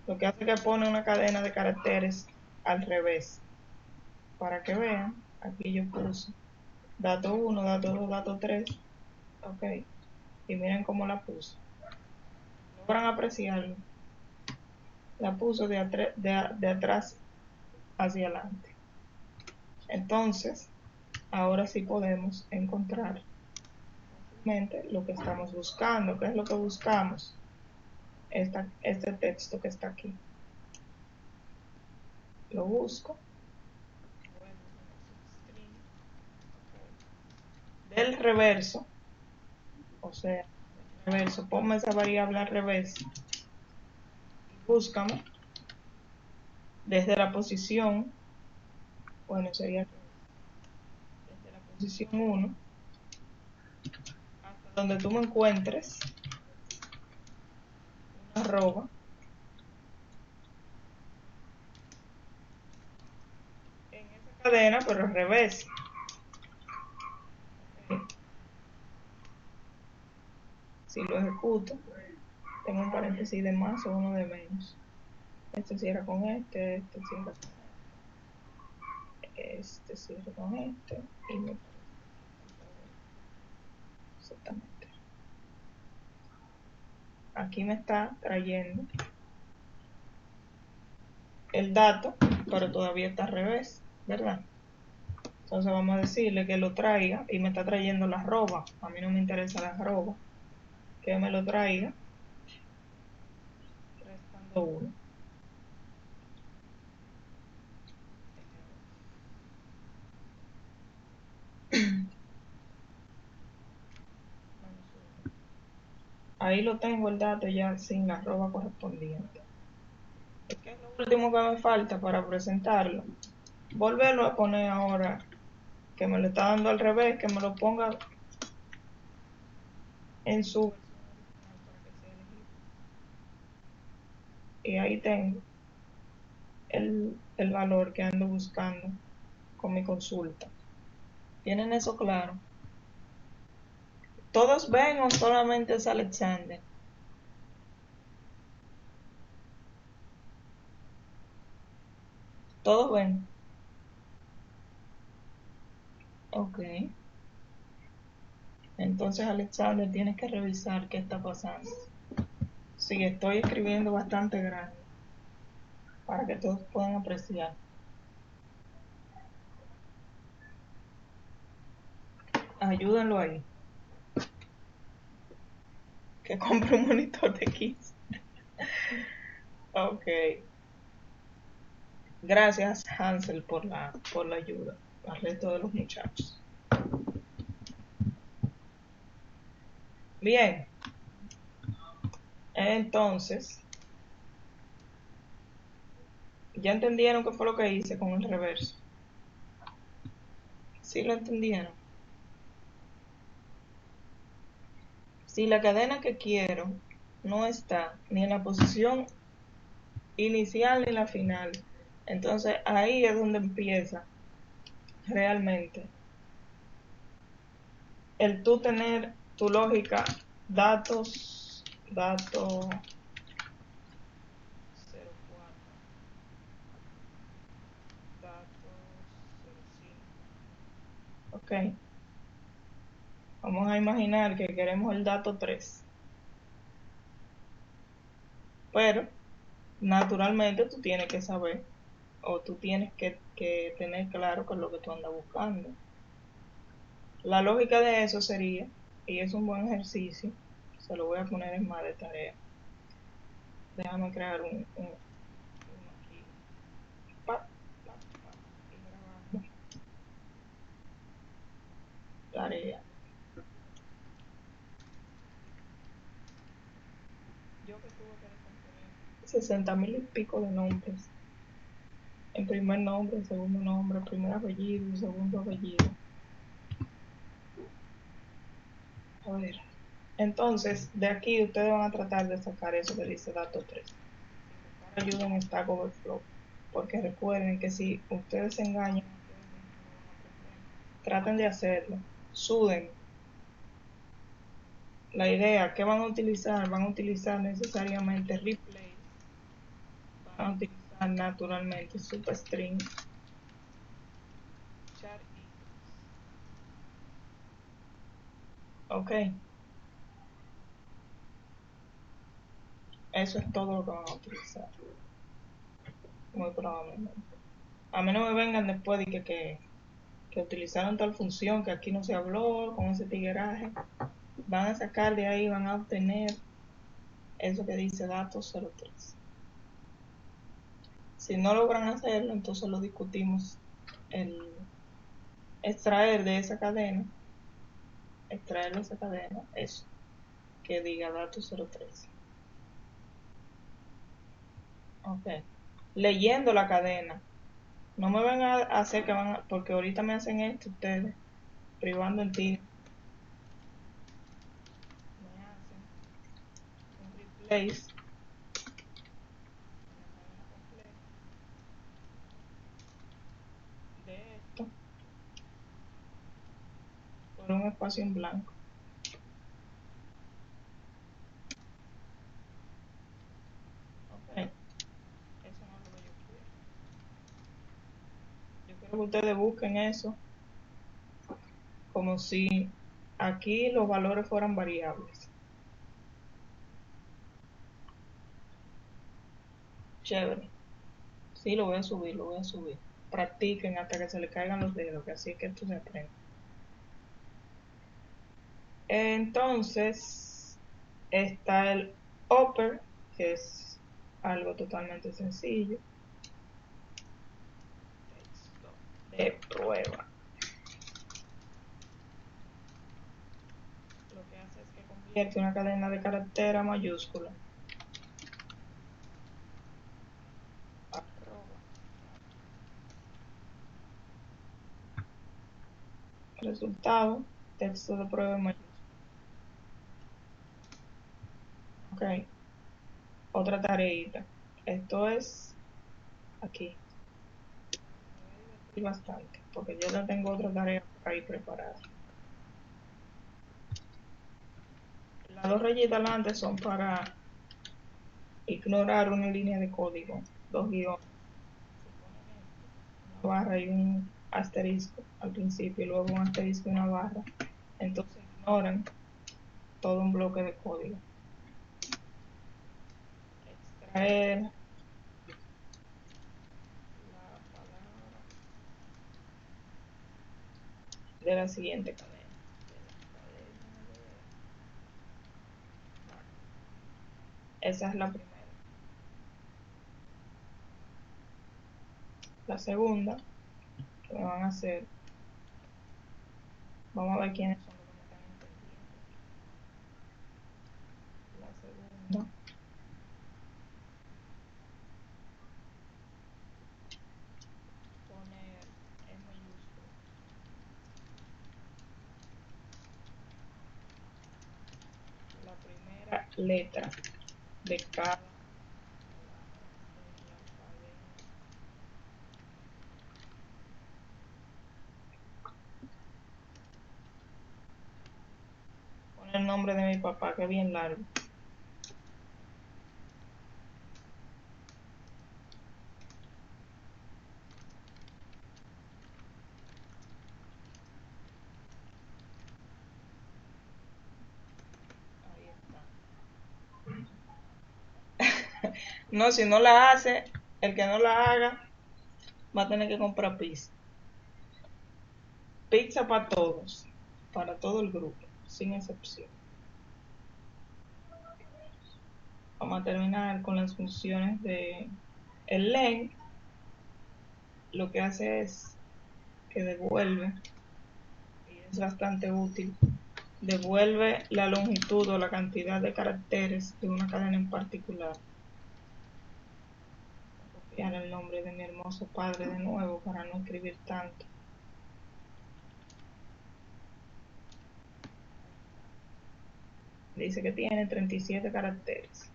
Lo que hace es que pone una cadena de caracteres al revés. Para que vean, aquí yo puse dato 1, dato 2, dato 3. Ok. Y miren cómo la puse. ¿Logran apreciarlo? La puso de atrás hacia adelante. Entonces, ahora sí podemos encontrar fácilmente lo que estamos buscando. ¿Qué es lo que buscamos? Este texto que está aquí. Lo busco. Del reverso, o sea, del reverso, ponme esa variable al revés. Búscame desde la posición, bueno, sería desde la posición 1 hasta donde tú me encuentres una arroba en esa cadena, pero al revés. Si lo ejecuto, tengo un paréntesis de más o uno de menos. Este cierra con este cierra con este cierra con este y me exactamente. Aquí me está trayendo el dato, pero todavía está al revés, ¿verdad? Entonces vamos a decirle que lo traiga y me está trayendo la arroba. A mí no me interesa la arroba. Que me lo traiga restando 1. Ahí lo tengo el dato ya sin la arroba correspondiente. ¿Qué es lo último que me falta para presentarlo? Volverlo a poner ahora que me lo está dando al revés, que me lo ponga en su versión para que sea elegible. Y ahí tengo el valor que ando buscando con mi consulta. ¿Tienen eso claro? ¿Todos ven o solamente es Alexander? ¿Todos ven? Ok. Entonces, Alexander, tienes que revisar qué está pasando. Sí, estoy escribiendo bastante grande para que todos puedan apreciar. Ayúdenlo ahí. Que compre un monitor de 15. Ok. Gracias, Hansel, por la ayuda. Al resto de los muchachos. Bien. Entonces, ¿ya entendieron qué fue lo que hice con el reverso? ¿Sí lo entendieron? Si la cadena que quiero no está ni en la posición inicial ni en la final, entonces ahí es donde empieza realmente el tú tener tu lógica dato 04, dato 05. Ok, vamos a imaginar que queremos el dato 3, pero naturalmente tú tienes que saber o tú tienes que tener claro qué es lo que tú andas buscando. La lógica de eso sería, y es un buen ejercicio, se lo voy a poner en más de tarea. Déjame crear uno aquí. Y grabando. Tarea. Yo que tuve que descomponer 60,000 y pico de nombres en primer nombre, segundo nombre, primer apellido, segundo apellido. A ver. Entonces, de aquí ustedes van a tratar de sacar eso que dice dato 3. Ayuden en Stack Overflow. Porque recuerden que si ustedes se engañan, traten de hacerlo. Suden. La idea, ¿qué van a utilizar? Van a utilizar necesariamente replay. Van a utilizar naturalmente substring. Char ok. Eso es todo lo que van a utilizar. Muy probablemente. A mí no me vengan después de que utilizaron tal función que aquí no se habló con ese tigueraje. Van a sacar de ahí, van a obtener eso que dice datos 03. Si no logran hacerlo, entonces lo discutimos. El extraer de esa cadena, eso, que diga datos 03. Ok. Leyendo la cadena. No me van a hacer que van a, porque ahorita me hacen esto ustedes, privando en ti. Me hacen un replace de esto por un espacio en blanco. Ok. Eso no es lo que yo quiero. Yo quiero que ustedes busquen eso como si aquí los valores fueran variables. Chévere. Sí, lo voy a subir. Practiquen hasta que se le caigan los dedos, que así es que esto se aprende. Entonces, está el upper, que es algo totalmente sencillo. Texto de prueba. Lo que hace es que convierte una cadena de carácter a mayúscula. Resultado, texto de prueba en mayúscula. Ok. Otra tareita. Esto es aquí. Y bastante, porque yo ya tengo otra tarea por ahí preparada. Las dos rayitas delante son para ignorar una línea de código, dos guiones, una barra y un asterisco al principio y luego un asterisco y una barra. Entonces ignoran todo un bloque de código. Extraer la palabra de la siguiente cadena. Esa es la primera. La segunda que me van a hacer, vamos a ver quiénes son los que me están entendiendo. La segunda, poner en mayúscula la primera letra de cada el nombre de mi papá, que es bien largo. Ahí está. No, si no la hace, el que no la haga va a tener que comprar pizza. Pizza para todos, para todo el grupo, sin excepción. Vamos a terminar con las funciones de el len. Lo que hace es que devuelve, y es bastante útil, devuelve la longitud o la cantidad de caracteres de una cadena en particular. copiar el nombre de mi hermoso padre de nuevo para no escribir tanto. Dice que tiene 37 caracteres.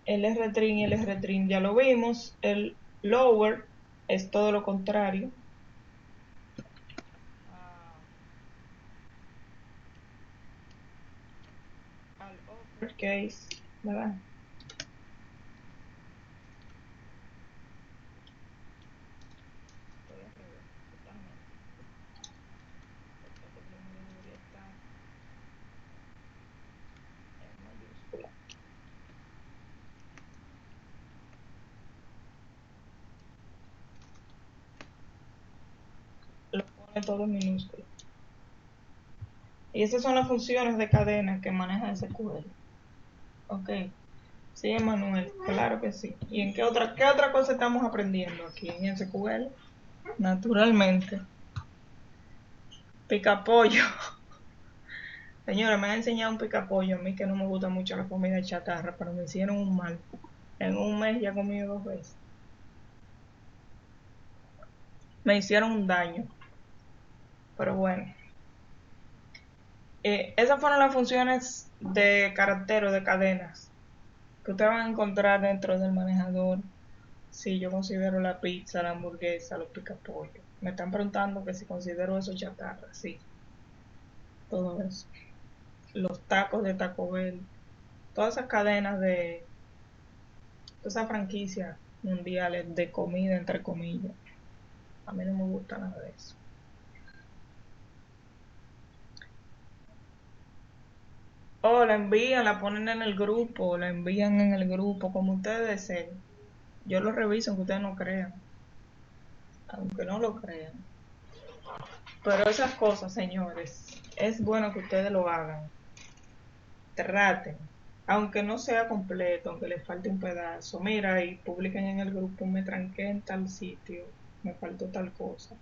El R-trim y el R-trim ya lo vimos. El lower es todo lo contrario. Al uppercase, ¿verdad? Estoy al revés, totalmente. Porque primero debería estar en mayúscula. Lo pone todo en minúscula. Y esas son las funciones de cadena que maneja SQL. Ok. Sí, Emanuel, claro que sí. ¿Y en qué otra cosa estamos aprendiendo aquí en SQL? Naturalmente. Picapollo. Señora, me han enseñado un picapollo a mí que no me gusta mucho la comida chatarra, pero me hicieron un mal. En un mes ya he comido 2 veces. Me hicieron un daño. Pero bueno. Esas fueron las funciones de carácter o de cadenas que ustedes van a encontrar dentro del manejador. Si yo considero la pizza, la hamburguesa, los picapollos. Me están preguntando que si considero eso chatarra. Sí, todo eso. Los tacos de Taco Bell. Todas esas cadenas de... Todas esas franquicias mundiales de comida, entre comillas. A mí no me gusta nada de eso. O la envían, la ponen en el grupo, la envían en el grupo, como ustedes deseen. Yo lo reviso aunque ustedes no crean. Aunque no lo crean. Pero esas cosas, señores, es bueno que ustedes lo hagan. Traten. Aunque no sea completo, aunque les falte un pedazo. Mira, y publiquen en el grupo, me tranqué en tal sitio, me faltó tal cosa.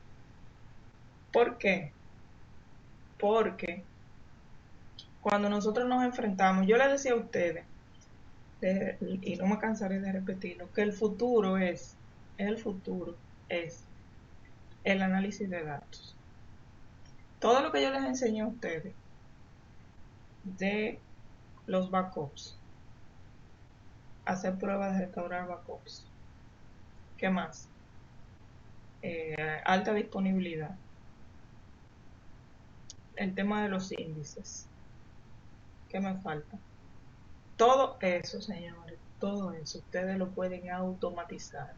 ¿Por qué? Porque cuando nosotros nos enfrentamos, yo les decía a ustedes, y no me cansaré de repetirlo, que el futuro es el análisis de datos. Todo lo que yo les enseñé a ustedes de los backups, hacer pruebas de restaurar backups. ¿Qué más? Alta disponibilidad. El tema de los índices. ¿Qué me falta? Todo eso, señores, todo eso ustedes lo pueden automatizar.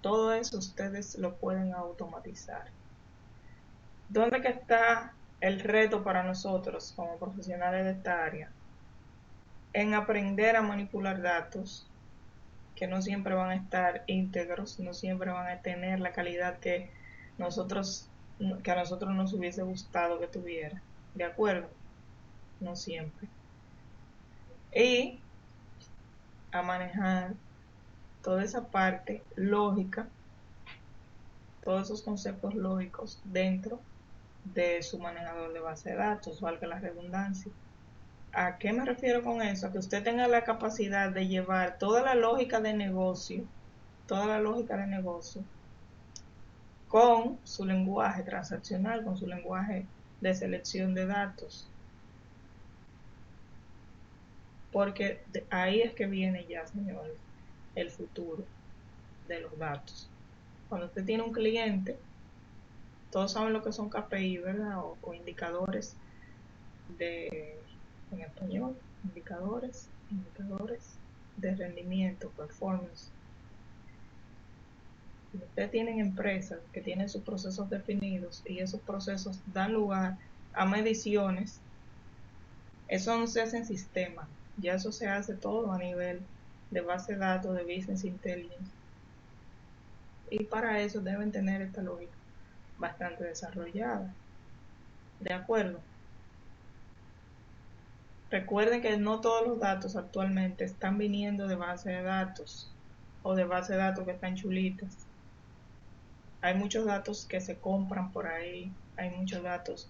Todo eso ustedes lo pueden automatizar. ¿Dónde que está el reto para nosotros como profesionales de esta área? En aprender a manipular datos que no siempre van a estar íntegros, no siempre van a tener la calidad nosotros, que a nosotros nos hubiese gustado que tuviera. ¿De acuerdo? No siempre. Y a manejar toda esa parte lógica, todos esos conceptos lógicos dentro de su manejador de base de datos, valga la redundancia. ¿A qué me refiero con eso? A que usted tenga la capacidad de llevar toda la lógica de negocio, con su lenguaje transaccional, con su lenguaje de selección de datos. Porque ahí es que viene ya, señores, el futuro de los datos. Cuando usted tiene un cliente, todos saben lo que son KPI, ¿verdad? O indicadores de, en español, indicadores de rendimiento, performance. Ustedes tienen empresas que tienen sus procesos definidos y esos procesos dan lugar a mediciones. Eso no se hace en sistema, ya eso se hace todo a nivel de base de datos, de business intelligence. Y para eso deben tener esta lógica bastante desarrollada. ¿De acuerdo? Recuerden que no todos los datos actualmente están viniendo de base de datos o de base de datos que están chulitas. Hay muchos datos que se compran por ahí, hay muchos datos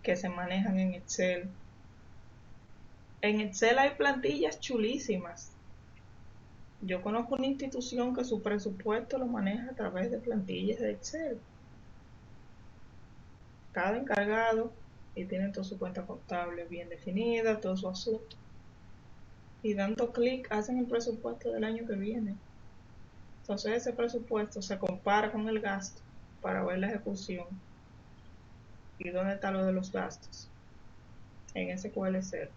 que se manejan en Excel. En Excel hay plantillas chulísimas. Yo conozco una institución que su presupuesto lo maneja a través de plantillas de Excel. Cada encargado y tiene toda su cuenta contable bien definida, todo su asunto. Y dando clic hacen el presupuesto del año que viene. Entonces ese presupuesto se compara con el gasto para ver la ejecución y dónde está lo de los gastos en ese QLC.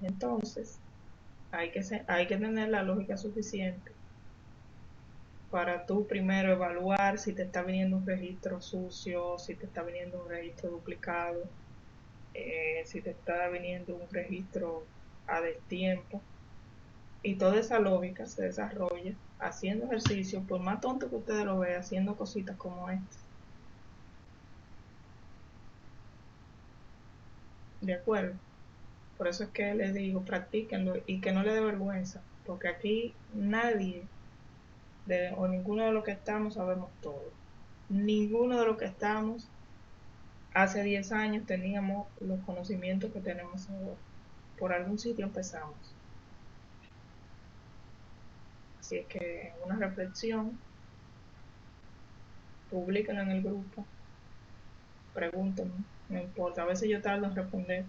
Entonces hay que tener la lógica suficiente para tú primero evaluar si te está viniendo un registro sucio, si te está viniendo un registro duplicado, si te está viniendo un registro a destiempo. Y toda esa lógica se desarrolla haciendo ejercicio, por más tonto que ustedes lo vean, haciendo cositas como esta. ¿De acuerdo? Por eso es que les digo, practíquenlo y que no les dé vergüenza, porque aquí nadie o ninguno de los que estamos sabemos todo. Ninguno de los que estamos hace 10 años teníamos los conocimientos que tenemos ahora. Por algún sitio empezamos. Así es que una reflexión, publíquenlo en el grupo, pregúntenme, no importa, a veces yo tardo en responder.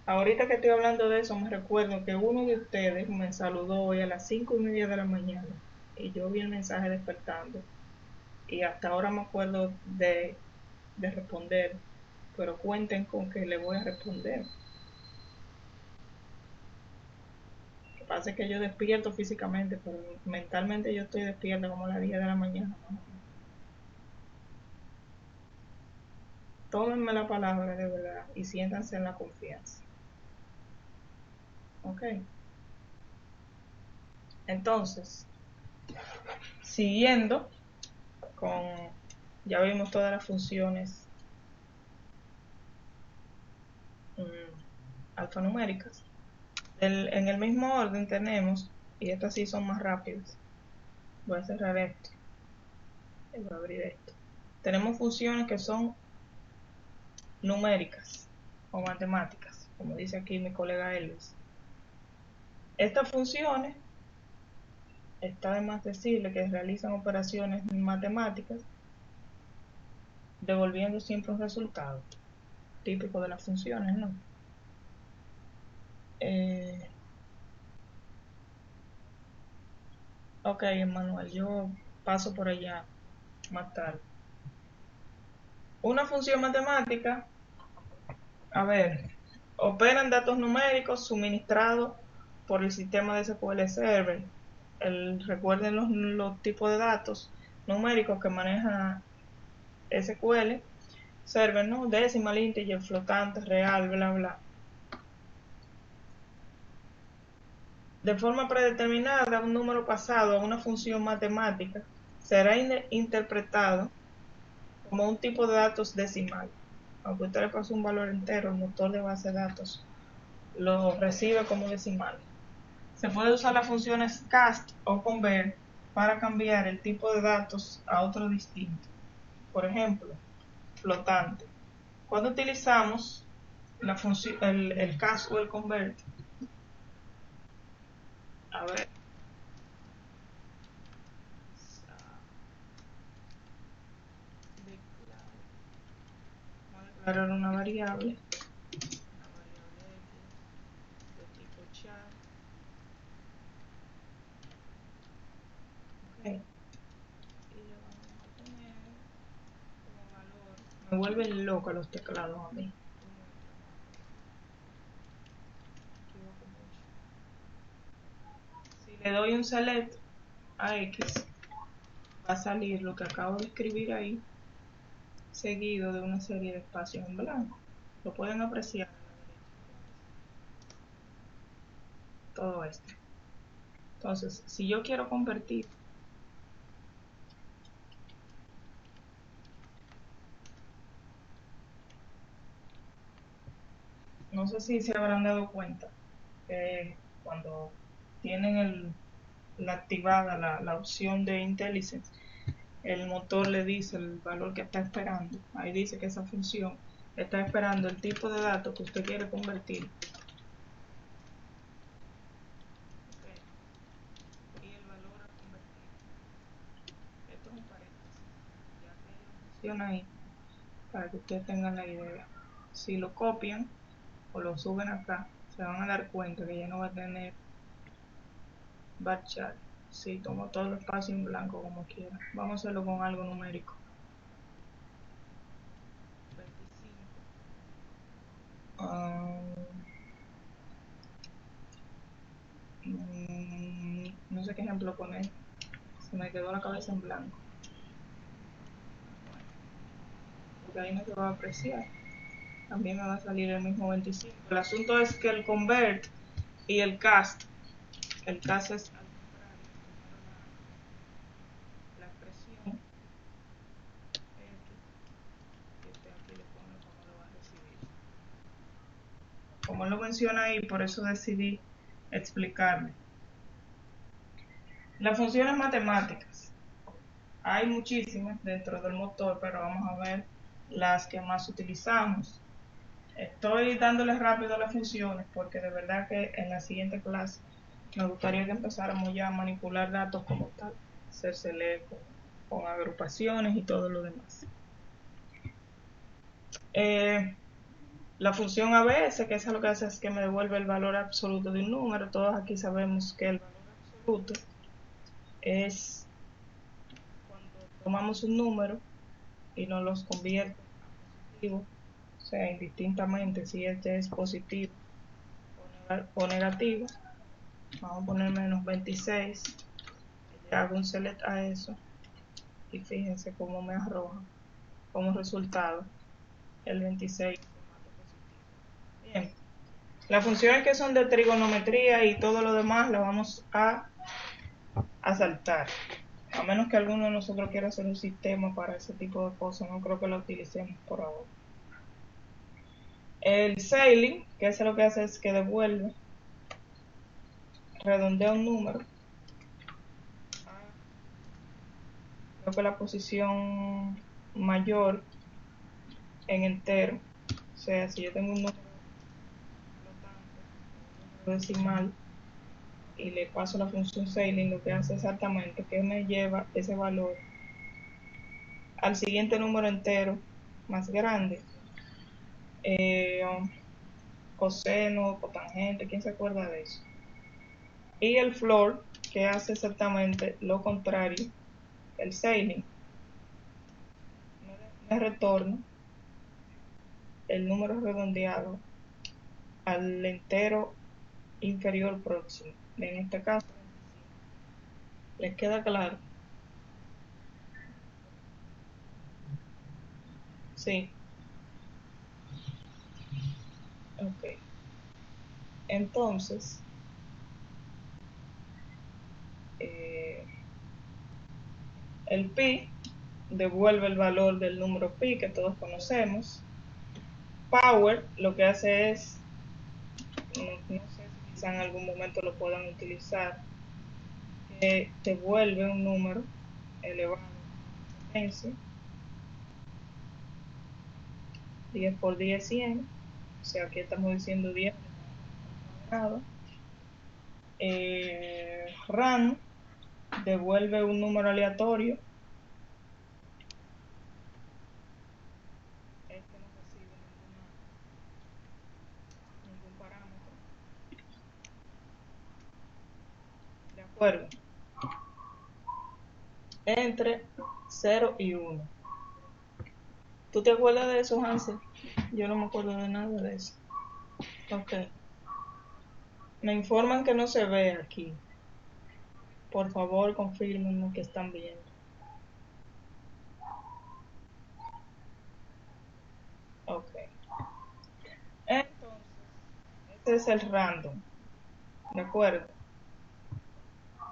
Ahorita que estoy hablando de eso, me recuerdo que uno de ustedes me saludó hoy a las 5:30 de la mañana y yo vi el mensaje despertando y hasta ahora me acuerdo de responder, pero cuenten con que le voy a responder. Lo que pasa es que yo despierto físicamente, pero mentalmente yo estoy despierta como a las 10 de la mañana. Tómenme la palabra de verdad y siéntanse en la confianza. Ok. Entonces, siguiendo con, ya vimos todas las funciones alfanuméricas. En el mismo orden tenemos, y estas sí son más rápidas, voy a cerrar esto y voy a abrir esto. Tenemos funciones que son numéricas o matemáticas, como dice aquí mi colega Elvis. Estas funciones, está de más decirle que realizan operaciones matemáticas devolviendo siempre un resultado típico de las funciones, ¿no? Ok, Emanuel, yo paso por allá más tarde. Una función matemática, a ver, operan datos numéricos suministrados por el sistema de SQL Server. Recuerden los tipos de datos numéricos que maneja SQL Server, ¿no? Decimal, integer, flotante, real, bla, bla. De forma predeterminada, un número pasado a una función matemática será interpretado como un tipo de datos decimal. Aunque usted le pase un valor entero, el motor de base de datos lo recibe como decimal. Se puede usar las funciones cast o convert para cambiar el tipo de datos a otro distinto. Por ejemplo, flotante. Cuando utilizamos la función, el cast o el convert, a ver, vamos a declarar una variable de tipo char. Okay. Y le vamos a poner como valor. Me vuelven loco los teclados a mí. Si le doy un select a X, va a salir lo que acabo de escribir ahí, seguido de una serie de espacios en blanco. Lo pueden apreciar a la derecha. Todo esto. Entonces, si yo quiero convertir, no sé si se habrán dado cuenta que cuando tienen la activada la opción de IntelliSense, el motor le dice el valor que está esperando. Ahí dice que esa función está esperando el tipo de datos que usted quiere convertir menciona ahí para que ustedes tengan la idea. Si lo copian o lo suben acá, se van a dar cuenta que ya no va a tener varchar. Si tomo todo el espacio en blanco como quiera. Vamos a hacerlo con algo numérico. 25. No sé qué ejemplo poner. Se me quedó la cabeza en blanco. Porque ahí no se va a apreciar. También me va a salir el mismo 25. El asunto es que el convert y el cast es al contrario. La expresión y usted aquí le pone cómo lo va a recibir. Como él lo menciona ahí, por eso decidí explicarle. Las funciones matemáticas. Hay muchísimas dentro del motor, pero vamos a ver las que más utilizamos. Estoy dándoles rápido las funciones porque de verdad que en la siguiente clase me gustaría que empezáramos ya a manipular datos como tal, hacerse con agrupaciones y todo lo demás. La función ABS, que eso lo que hace es que me devuelve el valor absoluto de un número. Todos aquí sabemos que el valor absoluto es cuando tomamos un número y nos los convierte a positivo, o sea, indistintamente si este es positivo o negativo. Vamos a poner menos 26. Le hago un select a eso y fíjense cómo me arroja como resultado el 26. Bien, las funciones que son de trigonometría y todo lo demás las vamos a saltar. A menos que alguno de nosotros quiera hacer un sistema para ese tipo de cosas, no creo que lo utilicemos por ahora. El sailing, que es lo que hace es que devuelve, redondea un número, creo que la posición mayor en entero. O sea, si yo tengo un número decimal y le paso la función sailing, lo que hace exactamente que me lleva ese valor al siguiente número entero más grande. Coseno, cotangente, ¿quién se acuerda de eso? Y el floor, que hace exactamente lo contrario, el sailing, me retorna el número redondeado al entero inferior próximo. En este caso, ¿les queda claro? Sí. Ok. Entonces, el pi devuelve el valor del número pi que todos conocemos. Power lo que hace es, no sé si quizá en algún momento lo puedan utilizar, que devuelve un número elevado a potencia. 10 por 10 100, o sea, aquí estamos diciendo 10 cuadrado. RAM devuelve un número aleatorio. Este no recibe ningún parámetro. De acuerdo. Entre 0 y 1. ¿Tú te acuerdas de eso, Hansel? Yo no me acuerdo de nada de eso. Ok. Me informan que no se ve aquí. Por favor, confirmen que están viendo. Ok. Entonces, este es el random. ¿De acuerdo?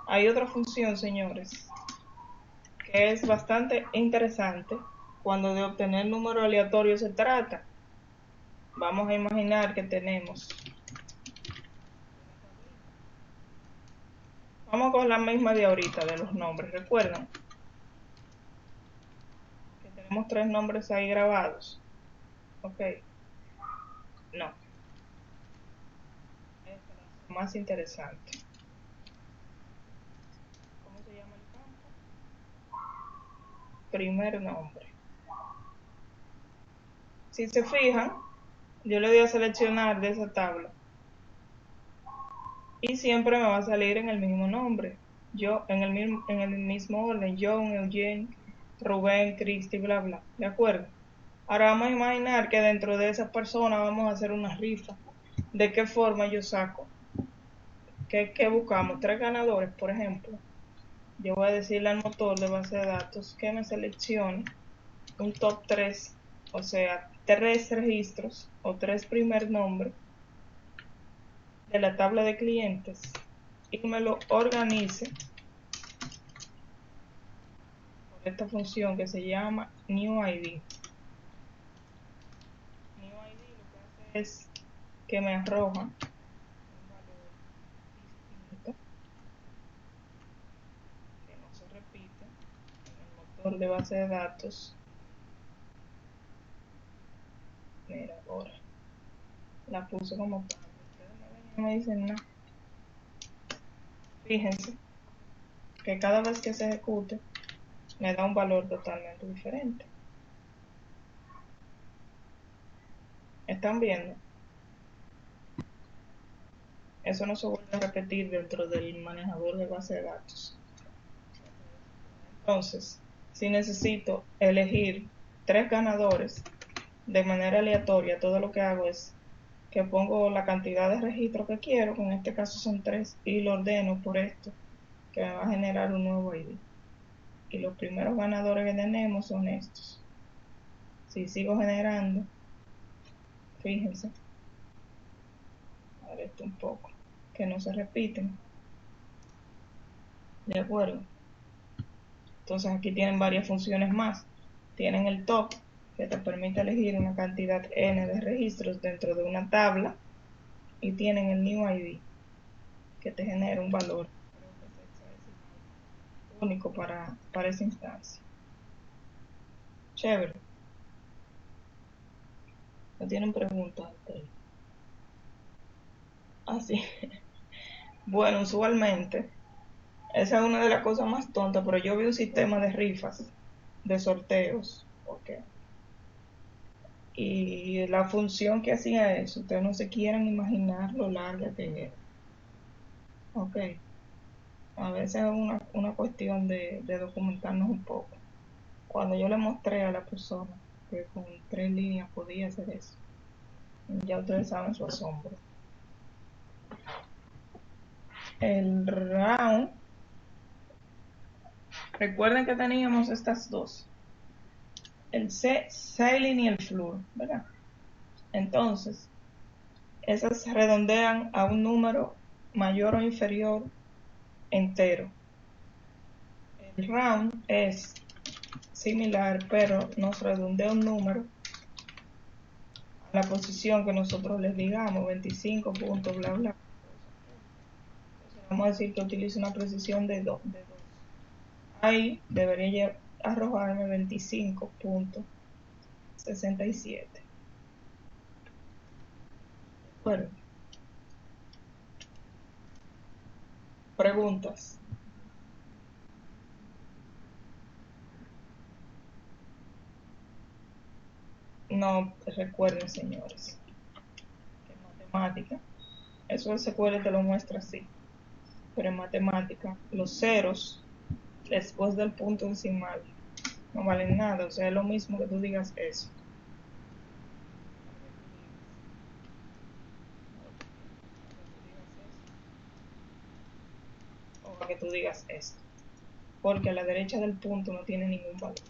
Hay otra función, señores, que es bastante interesante cuando de obtener número aleatorio se trata. Vamos a imaginar que tenemos, vamos con la misma de ahorita de los nombres, ¿recuerdan? Que tenemos 3 nombres ahí grabados. Ok, no, esta es la más interesante. ¿Cómo se llama el campo? Primer nombre. Si se fijan, yo le doy a seleccionar de esa tabla y siempre me va a salir en el mismo nombre. Yo, en el mismo orden, John, Eugene, Rubén, Cristi, bla, bla. ¿De acuerdo? Ahora vamos a imaginar que dentro de esa persona vamos a hacer una rifa. ¿De qué forma yo saco? ¿Qué buscamos? 3 ganadores, por ejemplo. Yo voy a decirle al motor de base de datos que me seleccione un top 3, o sea, 3 registros o 3 primer nombres de la tabla de clientes y me lo organice por esta función que se llama New ID. New ID lo que hace es que me arroja un valor distinto que no se repite en el motor de base de datos. Mira, ahora la puse como tal. Ustedes me ven y no me dicen nada. Fíjense que cada vez que se ejecute me da un valor totalmente diferente. ¿Están viendo? Eso no se vuelve a repetir dentro del manejador de base de datos. Entonces, si necesito elegir 3 ganadores de manera aleatoria, todo lo que hago es que pongo la cantidad de registros que quiero, que en este caso son 3, y lo ordeno por esto, que me va a generar un nuevo ID. Y los primeros ganadores que tenemos son estos. Si sigo generando, fíjense, a ver esto un poco, que no se repiten. ¿De acuerdo? Entonces aquí tienen varias funciones más. Tienen el top, que te permite elegir una cantidad n de registros dentro de una tabla, y tienen el new ID, que te genera un valor único para esa instancia. Chévere. ¿No tienen preguntas? Así. Bueno, usualmente, esa es una de las cosas más tontas, pero yo vi un sistema de rifas, de sorteos, ok. Y la función que hacía eso, ustedes no se quieran imaginar lo larga que es. Ok. A veces es una cuestión de documentarnos un poco. Cuando yo le mostré a la persona que con 3 líneas podía hacer eso, ya ustedes saben su asombro. El round, recuerden que teníamos estas dos, el sailing y el floor, ¿verdad? Entonces, esas se redondean a un número mayor o inferior entero. El round es similar, pero nos redondea un número a la posición que nosotros les digamos, 25 puntos, bla, bla. Entonces, vamos a decir que utilice una precisión de 2. Ahí debería arrojarme 25.67. Bueno, preguntas. No, recuerden, señores, que en matemática, eso el SQL te lo muestra así, pero en matemática, los ceros después del punto decimal no valen nada, o sea, es lo mismo que tú digas eso, o que tú digas esto, porque a la derecha del punto no tiene ningún valor. Es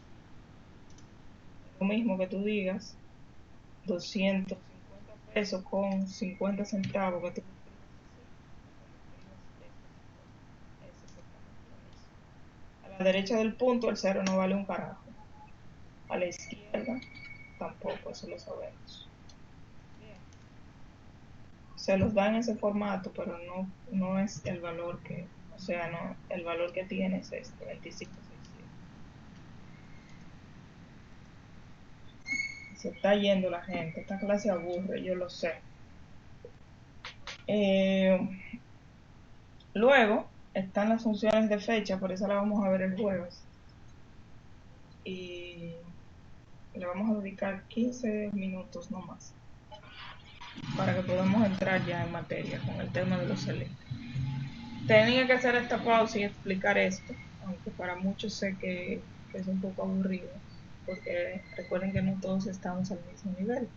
lo mismo que tú digas 250 pesos con 50 centavos, que tú es exactamente lo mismo. A la derecha del punto el cero no vale un carajo, a la izquierda tampoco, eso lo sabemos. Bien. Se los da en ese formato, pero no es el valor que, o sea, no, el valor que tiene es este, 2567. Se está yendo la gente, esta clase aburre, yo lo sé. Eh, Luego están las funciones de fecha, por eso la vamos a ver el jueves. Y le vamos a dedicar 15 minutos no más para que podamos entrar ya en materia con el tema de los selectos. Tenía que hacer esta pausa y explicar esto, aunque para muchos sé que es un poco aburrido, porque recuerden que no todos estamos al mismo nivel.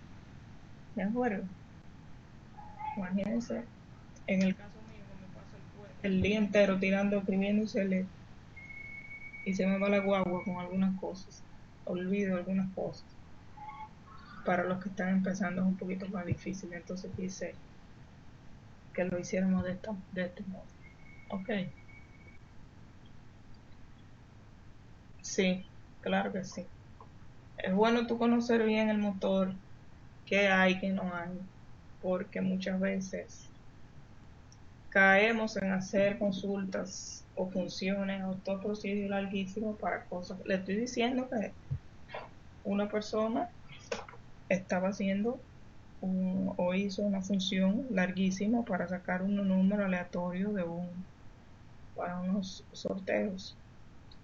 ¿De acuerdo? Imagínense, en el caso mío que me paso el día entero tirando, escribiendo y se me va la guagua con algunas cosas, olvido algunas cosas. Para los que están empezando es un poquito más difícil, entonces quise que lo hiciéramos de este modo. Ok. Sí, claro que sí. Es bueno tú conocer bien el motor, qué hay, qué no hay, porque muchas veces caemos en hacer consultas o funciones o todo procedimiento larguísimo para cosas. Le estoy diciendo que una persona estaba haciendo o hizo una función larguísima para sacar un número aleatorio para unos sorteos.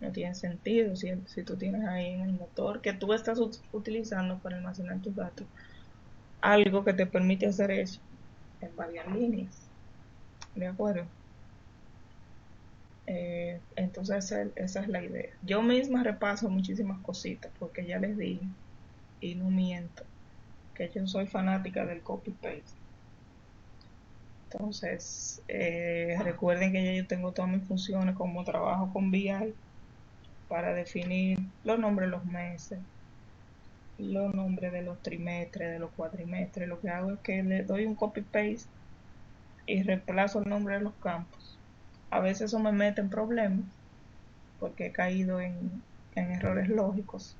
No tiene sentido si tú tienes ahí en el motor que tú estás utilizando para almacenar tus datos algo que te permite hacer eso en varias líneas. ¿De acuerdo? Entonces esa es la idea. Yo misma repaso muchísimas cositas porque ya les dije y no miento que yo soy fanática del copy-paste. Entonces, recuerden que ya yo tengo todas mis funciones como trabajo con VI para definir los nombres de los meses, los nombres de los trimestres, de los cuatrimestres. Lo que hago es que le doy un copy-paste y reemplazo el nombre de los campos. A veces eso me mete en problemas porque he caído en errores lógicos,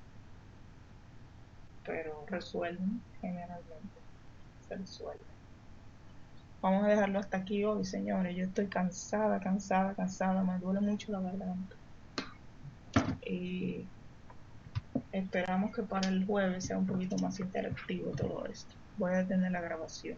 pero resuelven generalmente, se resuelven. Vamos a dejarlo hasta aquí hoy, señores. Yo estoy cansada, me duele mucho la garganta. Y esperamos que para el jueves sea un poquito más interactivo todo esto. Voy a detener la grabación.